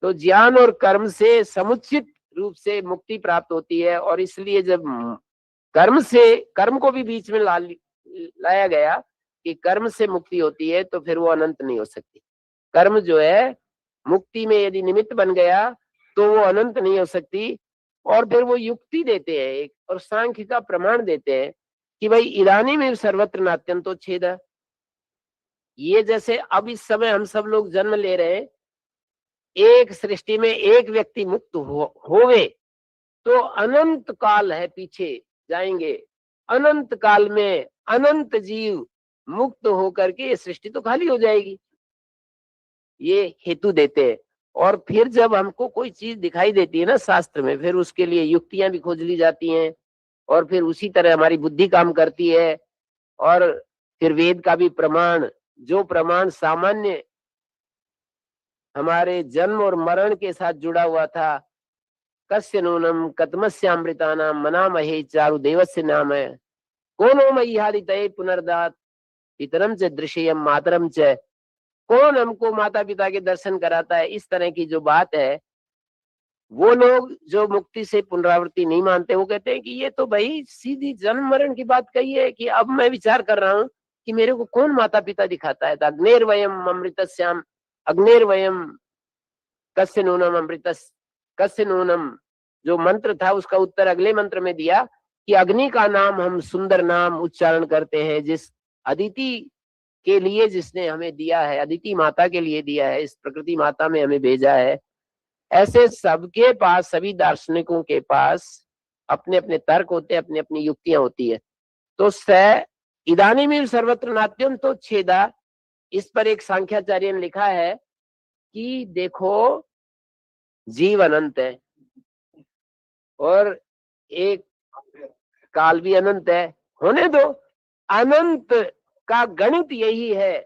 तो ज्ञान और कर्म से समुचित रूप से मुक्ति प्राप्त होती है। और इसलिए जब कर्म को भी बीच में लाया गया कि कर्म से मुक्ति होती है तो फिर वो अनंत नहीं हो सकती। कर्म जो है मुक्ति में यदि निमित्त बन गया तो वो अनंत नहीं हो सकती। और फिर वो युक्ति देते हैं एक, और सांख्य का प्रमाण देते हैं कि भाई इदानीं में सर्वत्र नात्यंतोच्छेद। ये जैसे अब इस समय हम सब लोग जन्म ले रहे हैं, एक सृष्टि में एक व्यक्ति मुक्त होवे तो अनंत काल है, पीछे जाएंगे अनंत काल में अनंत जीव मुक्त होकर के ये सृष्टि तो खाली हो जाएगी, ये हेतु देते हैं। और फिर जब हमको कोई चीज दिखाई देती है ना शास्त्र में, फिर उसके लिए युक्तियां भी खोज ली जाती हैं और फिर उसी तरह हमारी बुद्धि काम करती है। और फिर वेद का भी प्रमाण, जो प्रमाण सामान्य हमारे जन्म और मरण के साथ जुड़ा हुआ था, कस्य नूनम कतमस्यामृतानाम मनामहे चारु देवस्य नाम है, कौनो मय्यादितये पुनर्दात पितरम च दृश्यम मातरम च। कौन हमको माता पिता के दर्शन कराता है? इस तरह की जो बात है, वो लोग जो मुक्ति से पुनरावृत्ति नहीं मानते वो कहते हैं कि ये तो भाई सीधी जन्म मरण की बात कही है कि अब मैं विचार कर रहा हूं कि मेरे को कौन माता पिता दिखाता है। अग्नेर्वयम अमृतस्याम अग्नेर्वयम कस्य नूनम अमृतस कस्य नूनम, जो मंत्र था उसका उत्तर अगले मंत्र में दिया कि अग्नि का नाम हम सुंदर नाम उच्चारण करते हैं जिस अदिति के लिए जिसने हमें दिया है, अदिति माता के लिए दिया है, इस प्रकृति माता में हमें भेजा है। ऐसे सबके पास, सभी दार्शनिकों के पास अपने अपने तर्क होते हैं, अपनी अपनी युक्तियां होती है। तो स इदानीमेव सर्वत्र नाट्यम तो छेदा, इस पर एक सांख्याचार्य ने लिखा है कि देखो जीव अनंत है और एक काल भी अनंत है, होने दो। अनंत का गणित यही है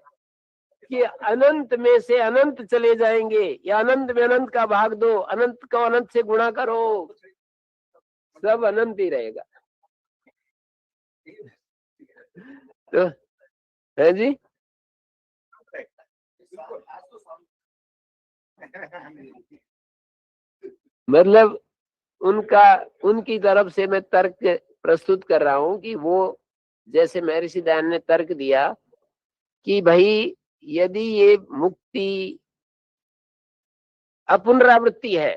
कि अनंत में से अनंत चले जाएंगे, या अनंत में अनंत का भाग दो, अनंत को अनंत से गुणा करो, सब अनंत ही रहेगा। तो है जी, मतलब उनकी तरफ से मैं तर्क प्रस्तुत कर रहा हूं कि वो, जैसे महर्षि दयानंद ने तर्क दिया कि भाई यदि ये मुक्ति अपुनरावृत्ति है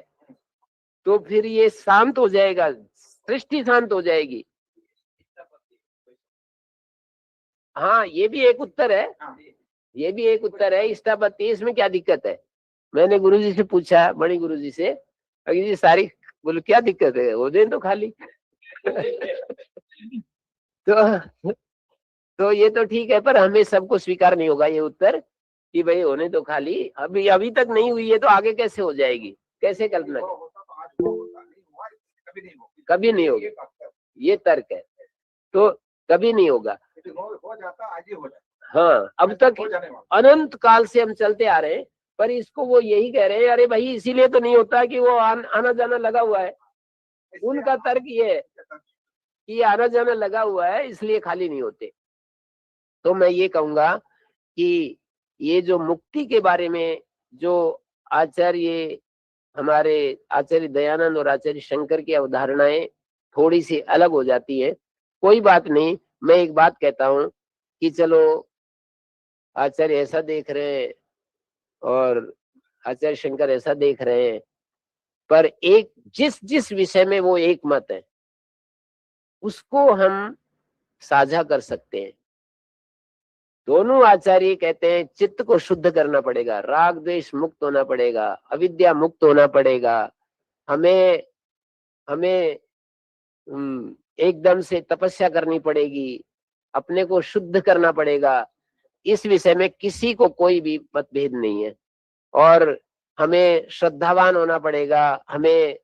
तो फिर ये शांत हो जाएगा, सृष्टि शांत हो जाएगी। हाँ, ये भी एक उत्तर है, ये भी एक उत्तर है। इष्टापत्ति, इसमें क्या दिक्कत है? मैंने गुरुजी से पूछा, बड़ी गुरुजी से, अगर जी सारी, बोले क्या दिक्कत है, हो जाए तो खाली। तो तो ये तो ठीक है, पर हमें सबको स्वीकार नहीं होगा ये उत्तर कि भाई होने तो खाली, अभी अभी तक नहीं हुई है तो आगे कैसे हो जाएगी, कैसे कल्पना, कभी नहीं होगी, ये तर्क है। तो कभी नहीं होगा, हो जाता आज ही हो जाता। हाँ, अब तक अनंत काल से हम चलते आ रहे हैं, पर इसको वो यही कह रहे हैं, अरे भाई इसीलिए तो नहीं होता कि वो आना जाना लगा हुआ है। उनका तर्क ये है कि आना जाना लगा हुआ है इसलिए खाली नहीं होते। तो मैं ये कहूंगा कि ये जो मुक्ति के बारे में जो आचार्य, हमारे आचार्य दयानंद और आचार्य शंकर की अवधारणाएं थोड़ी सी अलग हो जाती है, कोई बात नहीं। मैं एक बात कहता हूं कि चलो आचार्य ऐसा देख रहे हैं और आचार्य शंकर ऐसा देख रहे हैं, पर एक जिस जिस विषय में वो एक मत है उसको हम साझा कर सकते हैं। दोनों आचार्य कहते हैं चित्त को शुद्ध करना पड़ेगा, राग द्वेष मुक्त होना पड़ेगा, अविद्या मुक्त होना पड़ेगा, हमें हमें एकदम से तपस्या करनी पड़ेगी, अपने को शुद्ध करना पड़ेगा। इस विषय में किसी को कोई भी मतभेद नहीं है। और हमें श्रद्धावान होना पड़ेगा, हमें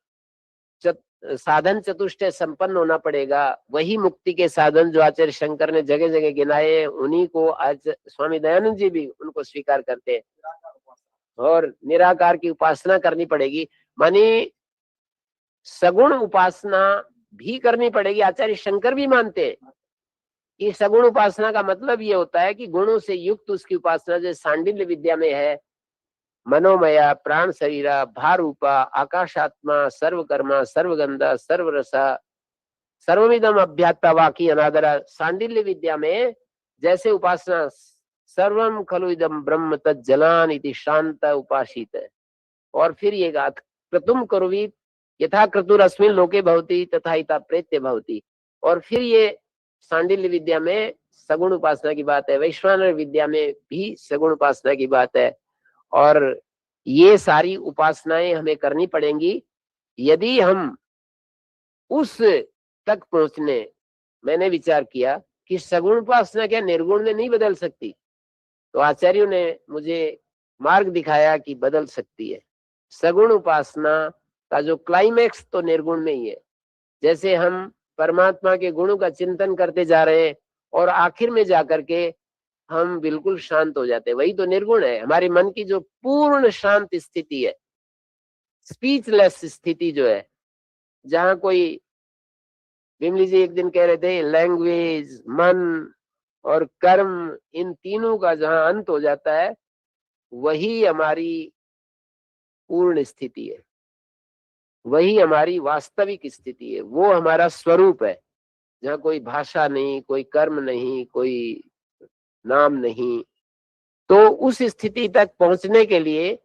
साधन चतुष्टय संपन्न होना पड़ेगा। वही मुक्ति के साधन जो आचार्य शंकर ने जगह जगह गिनाए, उन्हीं को आज स्वामी दयानंद जी भी उनको स्वीकार करते हैं। और निराकार की उपासना करनी पड़ेगी, मानी सगुण उपासना भी करनी पड़ेगी। आचार्य शंकर भी मानते हैं कि सगुण उपासना का मतलब ये होता है कि गुणों से युक्त उसकी उपासना, जैसे सांडिल्य विद्या में है, मनोमया प्राण शरीरा भारूपा आकाशात्मा सर्वकर्मा सर्वगंधा सर्वरसा सर्वमिदम अभ्यात्ता वाकी अनादरा। सांडिल्य विद्या में जैसे उपासना सर्वम खलु इदम ब्रह्म तज्जलान इति शांत उपासित है। और फिर ये गाथ क्रतुम कुर्वीत यथा क्रतुरस्मिन् लोके भवति तथा हिता प्रेत्य भवति। और फिर ये सांडिल्य विद्या में सगुण उपासना की बात है, वैश्वानर विद्या में भी सगुण उपासना की बात है। और ये सारी उपासनाएं हमें करनी पड़ेंगी यदि हम उस तक पहुंचने। मैंने विचार किया कि सगुण उपासना क्या निर्गुण में नहीं बदल सकती, तो आचार्यों ने मुझे मार्ग दिखाया कि बदल सकती है। सगुण उपासना का जो क्लाइमैक्स तो निर्गुण में ही है। जैसे हम परमात्मा के गुणों का चिंतन करते जा रहे हैं और आखिर में जाकर के हम बिल्कुल शांत हो जाते हैं, वही तो निर्गुण है। हमारे मन की जो पूर्ण शांत स्थिति है, स्पीचलेस स्थिति जो है, जहां कोई, बिमली जी एक दिन कह रहे थे, लैंग्वेज, मन और कर्म, इन तीनों का जहां अंत हो जाता है वही हमारी पूर्ण स्थिति है, वही हमारी वास्तविक स्थिति है, वो हमारा स्वरूप है, जहाँ कोई भाषा नहीं, कोई कर्म नहीं, कोई नाम नहीं। तो उस स्थिति तक पहुंचने के लिए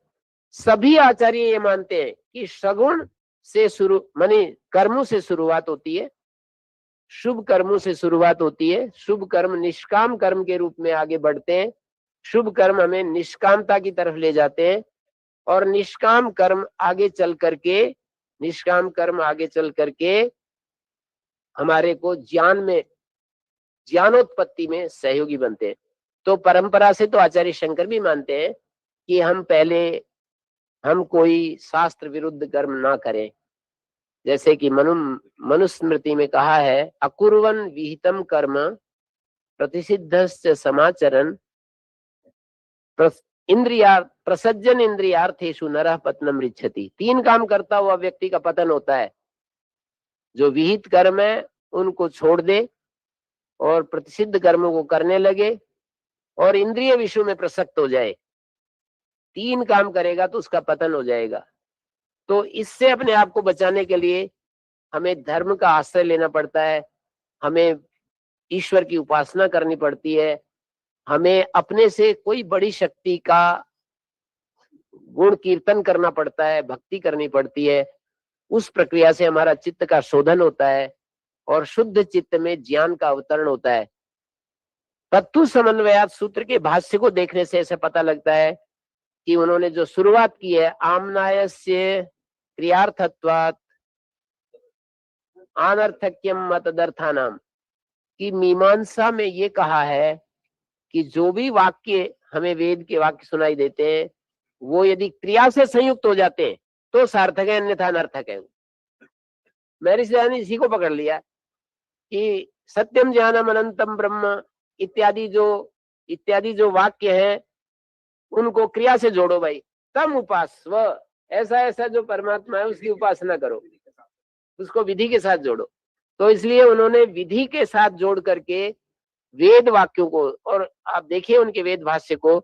सभी आचार्य ये मानते हैं कि सगुण से शुरू, माने कर्मों से शुरुआत होती है, शुभ कर्मों से शुरुआत होती है। शुभ कर्म निष्काम कर्म के रूप में आगे बढ़ते हैं, शुभ कर्म हमें निष्कामता की तरफ ले जाते हैं। और निष्काम कर्म आगे चल करके हमारे को ज्ञानोत्पत्ति में सहयोगी बनते हैं। तो परंपरा से तो आचार्य शंकर भी मानते हैं कि हम कोई शास्त्र विरुद्ध कर्म ना करें। जैसे कि मनुस्मृति में कहा है, अकुर्वन विहितम कर्म प्रतिषिद्धस्य समाचरन् प्रसज्जन इंद्रियार्थेषु नरः पतनम रिच्छति। 3 काम करता हुआ व्यक्ति का पतन होता है। जो विहित कर्म है उनको छोड़ दे और प्रतिषिद्ध कर्मों को करने लगे और इंद्रिय विषयों में प्रसक्त हो जाए। 3 काम करेगा तो उसका पतन हो जाएगा। तो इससे अपने आप को बचाने के लिए हमें धर्म का आश्रय लेना पड़ता है, हमें ईश्वर की उपासना करनी पड़ती है, हमें अपने से कोई बड़ी शक्ति का गुण कीर्तन करना पड़ता है, भक्ति करनी पड़ती है। उस प्रक्रिया से हमारा चित्त का शोधन होता है और शुद्ध चित्त में ज्ञान का अवतरण होता है। तत्व समन्वयात सूत्र के भाष्य को देखने से ऐसा पता लगता है कि उन्होंने जो शुरुआत की है, आमनायस्य क्रियार्थत्वात् अनर्थक्यम मतदर्थानाम, की मीमांसा में ये कहा है कि जो भी वाक्य हमें वेद के वाक्य सुनाई देते हैं वो यदि क्रिया से संयुक्त हो जाते हैं तो सार्थक है, अन्यथा अनर्थक है। महर्षि ने इसी को पकड़ लिया कि सत्यम ज्ञानम अनंतम ब्रह्म इत्यादि जो वाक्य है उनको क्रिया से जोड़ो भाई। तम उपास्व, ऐसा जो परमात्मा है उसकी उपासना करो, उसको विधि के साथ जोड़ो। तो इसलिए उन्होंने विधि के साथ जोड़ करके वेद वाक्यों को, और आप देखिए उनके वेद भाष्य को,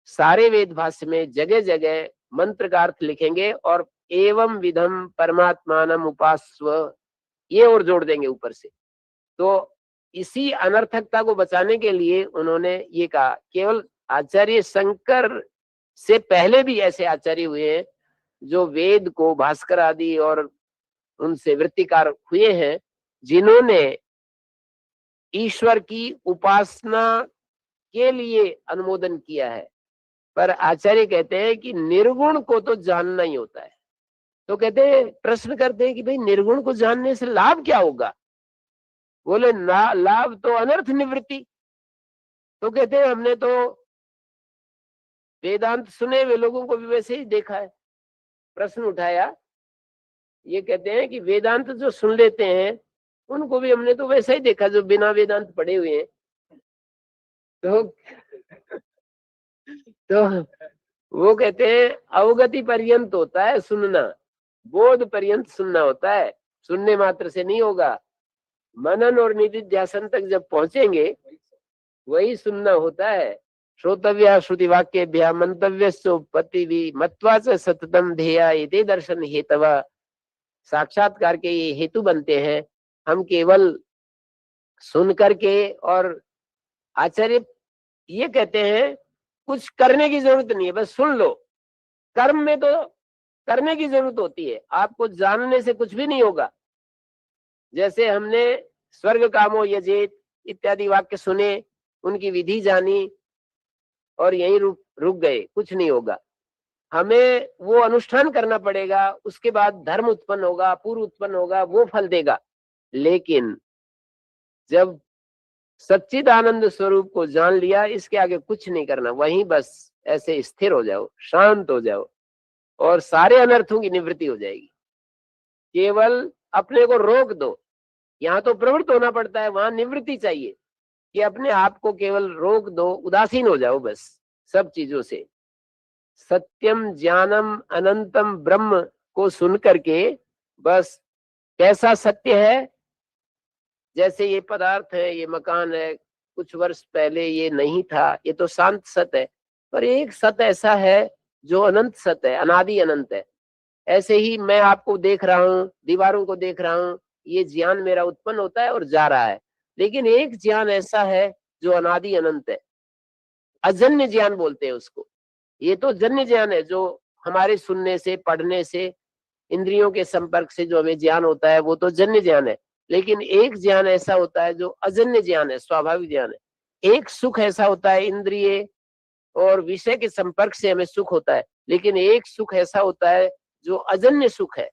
सारे वेद भाष्य में जगह जगह मंत्र का अर्थ लिखेंगे और एवं विधम परमात्मानम उपास्व ये और जोड़ देंगे ऊपर से। तो इसी अनर्थकता को बचाने के लिए उन्होंने ये कहा। केवल आचार्य शंकर से पहले भी ऐसे आचार्य हुए हैं जो वेद को, भास्कर आदि और उनसे वृत्तिकार हुए हैं, जिन्होंने ईश्वर की उपासना के लिए अनुमोदन किया है। पर आचार्य कहते हैं कि निर्गुण को तो जानना ही होता है। तो कहते हैं, प्रश्न करते हैं कि भाई निर्गुण को जानने से लाभ क्या होगा? बोले लाभ तो अनर्थ निवृत्ति। तो कहते हैं हमने तो वेदांत सुने हुए लोगों को भी वैसे ही देखा है। प्रश्न उठाया, ये कहते हैं कि वेदांत जो सुन लेते हैं उनको भी हमने तो वैसा ही देखा जो बिना वेदांत पढ़े हुए हैं। तो वो कहते हैं अवगति पर्यंत होता है सुनना, बोध पर्यंत सुनना होता है, सुनने मात्र से नहीं होगा। मनन और निधिध्यासन तक जब पहुंचेंगे वही सुनना होता है। श्रोतव्या श्रुति वाक्येभ्यः मंतव्यस्योपपत्तिः मत्वा च सततम ध्येया इति दर्शन हेतव। साक्षात्कार के ये हेतु बनते हैं। हम केवल सुन करके, और आचार्य ये कहते हैं कुछ करने की जरूरत नहीं है, बस सुन लो। कर्म में तो करने की जरूरत होती है, आपको जानने से कुछ भी नहीं होगा। जैसे हमने स्वर्ग कामो यजेत इत्यादि वाक्य सुने, उनकी विधि जानी और यहीं रुक गए, कुछ नहीं होगा। हमें वो अनुष्ठान करना पड़ेगा, उसके बाद धर्म उत्पन्न होगा, पूर्व उत्पन्न होगा, वो फल देगा। लेकिन जब सच्चिदानंद स्वरूप को जान लिया, इसके आगे कुछ नहीं करना, वहीं बस ऐसे स्थिर हो जाओ, शांत हो जाओ और सारे अनर्थों की निवृत्ति हो जाएगी। केवल अपने को रोक दो। यहाँ तो प्रवृत्त होना पड़ता है, वहां निवृत्ति चाहिए कि अपने आप को केवल रोक दो, उदासीन हो जाओ बस सब चीजों से। सत्यम ज्ञानम अनंतम ब्रह्म को सुन करके बस कैसा सत्य है, जैसे ये पदार्थ है, ये मकान है, कुछ वर्ष पहले ये नहीं था, ये तो शांत सत्य है, पर एक सत्य ऐसा है जो अनंत सत्य है, अनादि अनंत है। ऐसे ही मैं आपको देख रहा हूँ, दीवारों को देख रहा हूँ, ये ज्ञान मेरा उत्पन्न होता है और जा रहा है। लेकिन एक ज्ञान ऐसा है जो अनादि अनंत है, अजन्य ज्ञान बोलते हैं उसको। ये तो जन्य ज्ञान है जो हमारे सुनने से, पढ़ने से, इंद्रियों के संपर्क से जो हमें ज्ञान होता है वो तो जन्य ज्ञान है। लेकिन एक ज्ञान ऐसा होता है जो अजन्य ज्ञान है, स्वाभाविक ज्ञान है। एक सुख ऐसा होता है, इंद्रिय और विषय के संपर्क से हमें सुख होता है, लेकिन एक सुख ऐसा होता है जो अजन्य सुख है।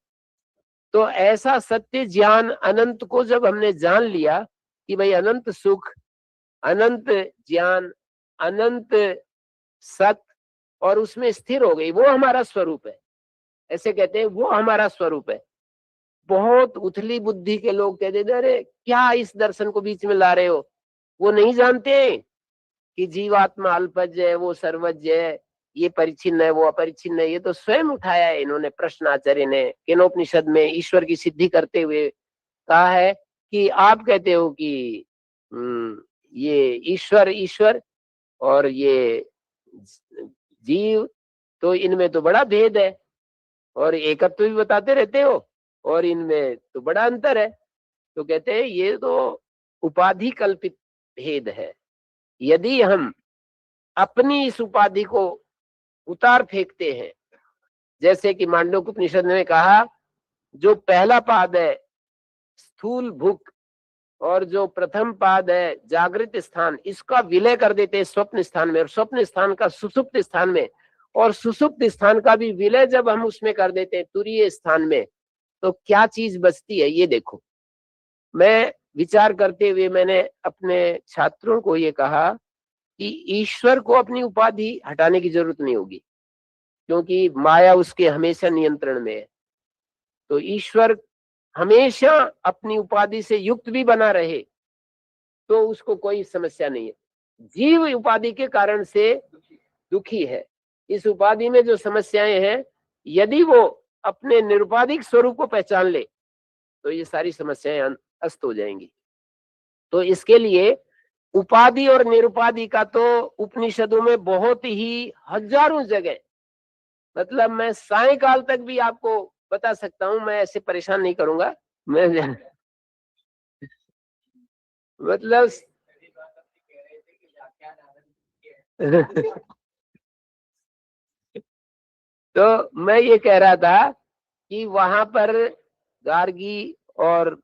तो ऐसा सत्य ज्ञान अनंत को जब हमने जान लिया कि भाई अनंत सुख, अनंत ज्ञान, अनंत सत, और उसमें स्थिर हो गई, वो हमारा स्वरूप है। ऐसे कहते हैं वो हमारा स्वरूप है। बहुत उथली बुद्धि के लोग कहते थे अरे क्या इस दर्शन को बीच में ला रहे हो, वो नहीं जानते कि जीवात्मा अल्पज है, वो सर्वज्ञ है, ये परिचिन्न है, वो अपरिचिन्न है। ये तो स्वयं उठाया है इन्होंने, प्रश्न आचार्य ने केनोपनिषद में ईश्वर की सिद्धि करते हुए कहा है कि आप कहते हो कि ये ईश्वर ईश्वर और ये जीव, तो इनमें तो बड़ा भेद है, और एकत्व भी बताते रहते हो, और इनमें तो बड़ा अंतर है। तो कहते हैं ये तो उपाधि कल्पित भेद है। यदि हम अपनी इस उपाधि को उतार फेंकते हैं, जैसे कि मांडूक्य उपनिषद ने कहा जो पहला पाद है स्थूल भूख, और जो प्रथम पाद है जागृत स्थान, इसका विलय कर देते हैं स्वप्न स्थान में, और स्वप्न स्थान का सुसुप्त स्थान में, और सुसुप्त स्थान का भी विलय जब हम उसमें कर देते हैं तुरीय स्थान में, तो क्या चीज बचती है ये देखो। मैं विचार करते हुए मैंने अपने छात्रों को ये कहा कि ईश्वर को अपनी उपाधि हटाने की जरूरत नहीं होगी, क्योंकि माया उसके हमेशा नियंत्रण में है। तो ईश्वर हमेशा अपनी उपाधि से युक्त भी बना रहे तो उसको कोई समस्या नहीं है। जीव उपाधि के कारण से दुखी है। इस उपाधि में जो समस्याएं हैं, यदि वो अपने निरुपाधिक स्वरूप को पहचान ले तो ये सारी समस्याएं अस्त हो जाएंगी। तो इसके लिए उपाधि और निरुपाधि का तो उपनिषदों में बहुत ही हजारों जगह, मतलब मैं सायकाल तक भी आपको बता सकता हूं, मैं ऐसे परेशान नहीं करूंगा मैं मतलब तो मैं ये कह रहा था कि वहां पर गार्गी और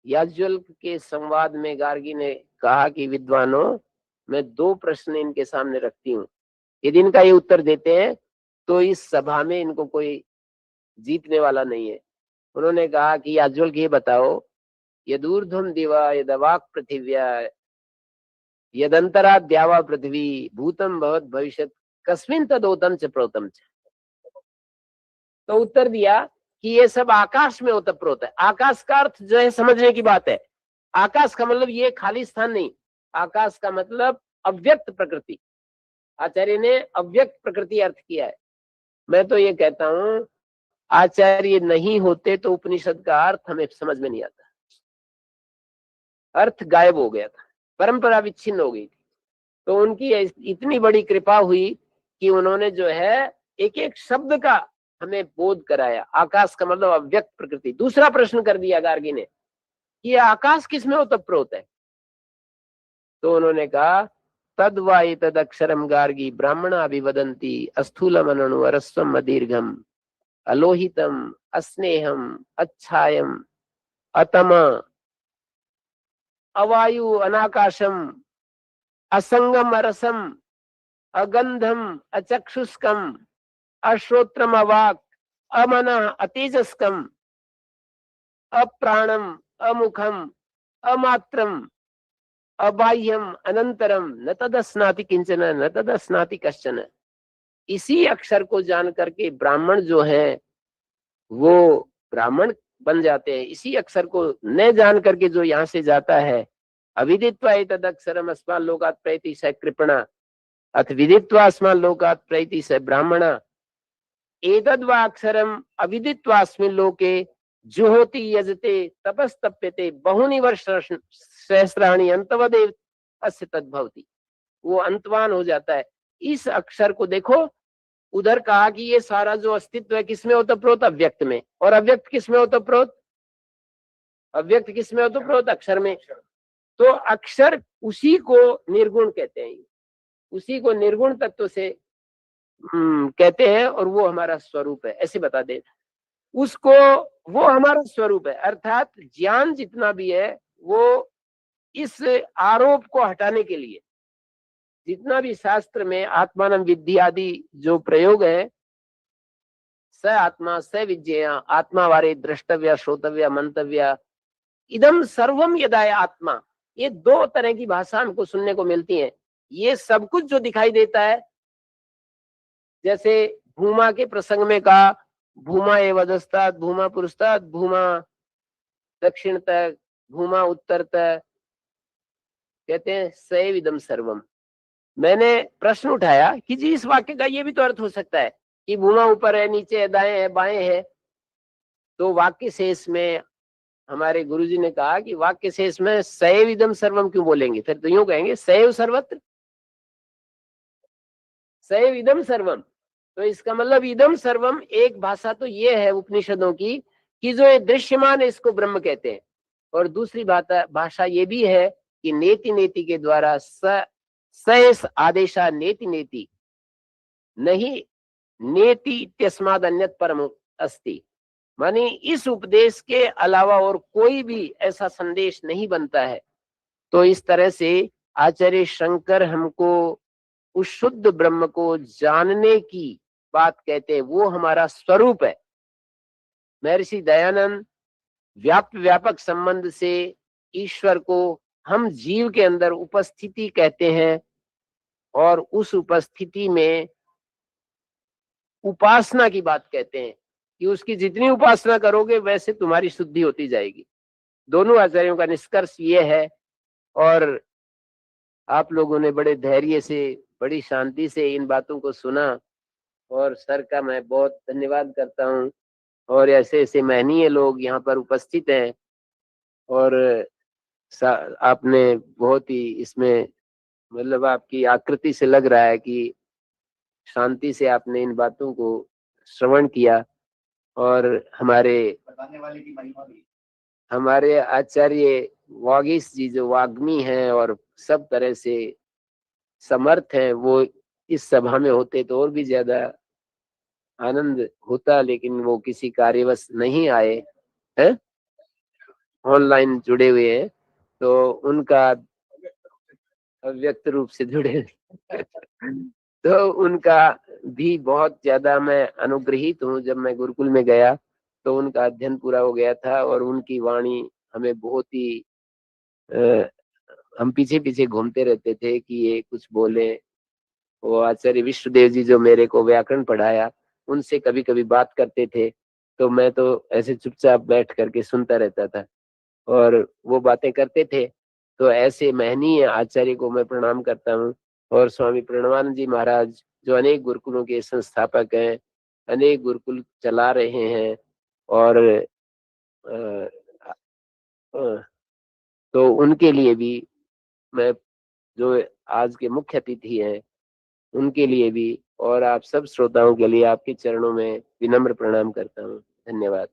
याज्ञवल्क्य के संवाद में गार्गी ने कहा कि विद्वानों, मैं दो प्रश्न इनके सामने रखती हूँ, यदि इनका ये उत्तर देते हैं तो इस सभा में इनको कोई जीतने वाला नहीं है। उन्होंने कहा कि याज्ञवल्क्य ये बताओ, यदूर्ध्वम दिवा यदवाक पृथिव्या यदंतरा द्यावा पृथ्वी भूतम भवत भविष्यत कस्मिन तदोतम च प्रोतम च। तो उत्तर दिया कि ये सब आकाश में ओतप्रोत है। आकाश का अर्थ जो है समझने की बात है, आकाश का मतलब ये खाली स्थान नहीं, आकाश का मतलब अव्यक्त प्रकृति। आचार्य ने अव्यक्त प्रकृति अर्थ किया है। मैं तो ये कहता हूं आचार्य नहीं होते तो उपनिषद का अर्थ हमें समझ में नहीं आता, अर्थ गायब हो गया था, परंपरा विच्छिन्न हो गई थी। तो उनकी इतनी बड़ी कृपा हुई कि उन्होंने जो है एक एक शब्द का हमें बोध कराया। आकाश का मतलब अव्यक्त प्रकृति। दूसरा प्रश्न कर दिया गार्गी ने कि आकाश किसमें ओतप्रोत है, तो उन्होंने कहा तद्वाई तद अक्षरम गार्गी ब्राह्मणा अभिवदंती अस्थूलम अनणु अरस्वम अदीर्घम अलोहितम अस्नेहम अच्छायम अतम अवायु अनाकाशम असंगम अरसम अगंधम अचक्षुष्कम अश्रोत्रम अवाक अमनः अतेजस्कम अप्राणम अमुखम अमात्रम अबाह्यम अनंतरम न तदस्नाति किंचन न तदस्नाति कश्चन। इसी अक्षर को जान करके ब्राह्मण जो है वो ब्राह्मण बन जाते हैं। इसी अक्षर को न जान करके जो यहाँ से जाता है, अविदित्वा एतद् अक्षरम अस्मान् लोकात् प्रैति स कृपणा अथ विदित्वा अस्मान् लोकात् प्रैति स ब्राह्मणा एतद्वा अक्षरम अविदित्वा अस्मिन् लोके जुहोति यजते तपस्तप्यते बहुनि वर्ष सहस्राणि अंतवदेव अस्य तद्भवति। वो अंतवान हो जाता है। इस अक्षर को देखो, उधर कहा कि ये सारा जो अस्तित्व है किसमें ओतप्रोत, अव्यक्त में, और अव्यक्त किसमें ओतप्रोत, अव्यक्त किसमें ओतप्रोत, अक्षर में। तो अक्षर उसी को निर्गुण कहते हैं, उसी को निर्गुण तत्व से कहते हैं, और वो हमारा स्वरूप है, ऐसे बता दे उसको। वो हमारा स्वरूप है, अर्थात ज्ञान जितना भी है वो इस आरोप को हटाने के लिए, जितना भी शास्त्र में आत्मानं विद्धि आदि जो प्रयोग है स आत्मा स विज्ञेया आत्मा वारे द्रष्टव्य श्रोतव्य मंतव्य इदम सर्वम यदाय आत्मा। ये दो तरह की भाषा हमको सुनने को मिलती है। ये सब कुछ जो दिखाई देता है, जैसे भूमा के प्रसंग में कहा भूमा एवदस्तात् भूमा पुरस्तात् भूमा दक्षिण तक भूमा उत्तर तक, कहते हैं सैव इदम सर्वम। मैंने प्रश्न उठाया कि जी इस वाक्य का ये भी तो अर्थ हो सकता है कि भूमा ऊपर है, नीचे है, दाएं है, बाएं है। तो वाक्य शेष में हमारे गुरुजी ने कहा कि वाक्य शेष में सैव इदम सर्वम क्यों बोलेंगे, फिर तो यूं कहेंगे सैव सर्वत्र, सैव इदम सर्वम। तो इसका मतलब इदम सर्वम एक भाषा तो ये है उपनिषदों की कि जो ये दृश्यमान है इसको ब्रह्म कहते हैं, और दूसरी भाषा ये भी है कि नेति नेति के द्वारा सैस आदेशा नेति नेति नहीं नेति तस्माद अन्यत परम अस्ति, माने इस उपदेश के अलावा और कोई भी ऐसा संदेश नहीं बनता है। तो इस तरह से आचार्य शंकर हमको उस शुद्ध ब्रह्म को जानने की बात कहते हैं, वो हमारा स्वरूप है। महर्षि दयानंद व्यापक संबंध से ईश्वर को हम जीव के अंदर उपस्थिति कहते हैं, और उस उपस्थिति में उपासना की बात कहते हैं कि उसकी जितनी उपासना करोगे वैसे तुम्हारी शुद्धि होती जाएगी। दोनों आचार्यों का निष्कर्ष ये है, और आप लोगों ने बड़े धैर्य से, बड़ी शांति से इन बातों को सुना, और सर का मैं बहुत धन्यवाद करता हूँ। और ऐसे ऐसे महनीय लोग यहाँ पर उपस्थित हैं, और आपने बहुत ही इसमें मतलब आपकी आकृति से लग रहा है कि शांति से आपने इन बातों को श्रवण किया। और हमारे आचार्य वागीश जी जो वाग्मी हैं और सब तरह से समर्थ हैं, वो इस सभा में होते तो और भी ज्यादा आनंद होता, लेकिन वो किसी कार्यवश नहीं आए हैं, ऑनलाइन जुड़े हुए हैं, तो उनका अव्यक्त रूप से जुड़े तो उनका भी बहुत ज्यादा मैं अनुग्रहित हूँ। जब मैं गुरुकुल में गया तो उनका अध्ययन पूरा हो गया था, और उनकी वाणी हमें बहुत ही हम पीछे पीछे घूमते रहते थे कि ये कुछ बोले। वो आचार्य विश्वदेव जी जो मेरे को व्याकरण पढ़ाया, उनसे कभी कभी बात करते थे, तो मैं तो ऐसे चुपचाप बैठ करके सुनता रहता था, और वो बातें करते थे। तो ऐसे महनीय आचार्य को मैं प्रणाम करता हूँ। और स्वामी प्रणवानंद जी महाराज जो अनेक गुरुकुलों के संस्थापक हैं, अनेक गुरुकुल चला रहे हैं, और तो उनके लिए भी मैं, जो आज के मुख्य अतिथि हैं, उनके लिए भी, और आप सब श्रोताओं के लिए आपके चरणों में विनम्र प्रणाम करता हूँ। धन्यवाद।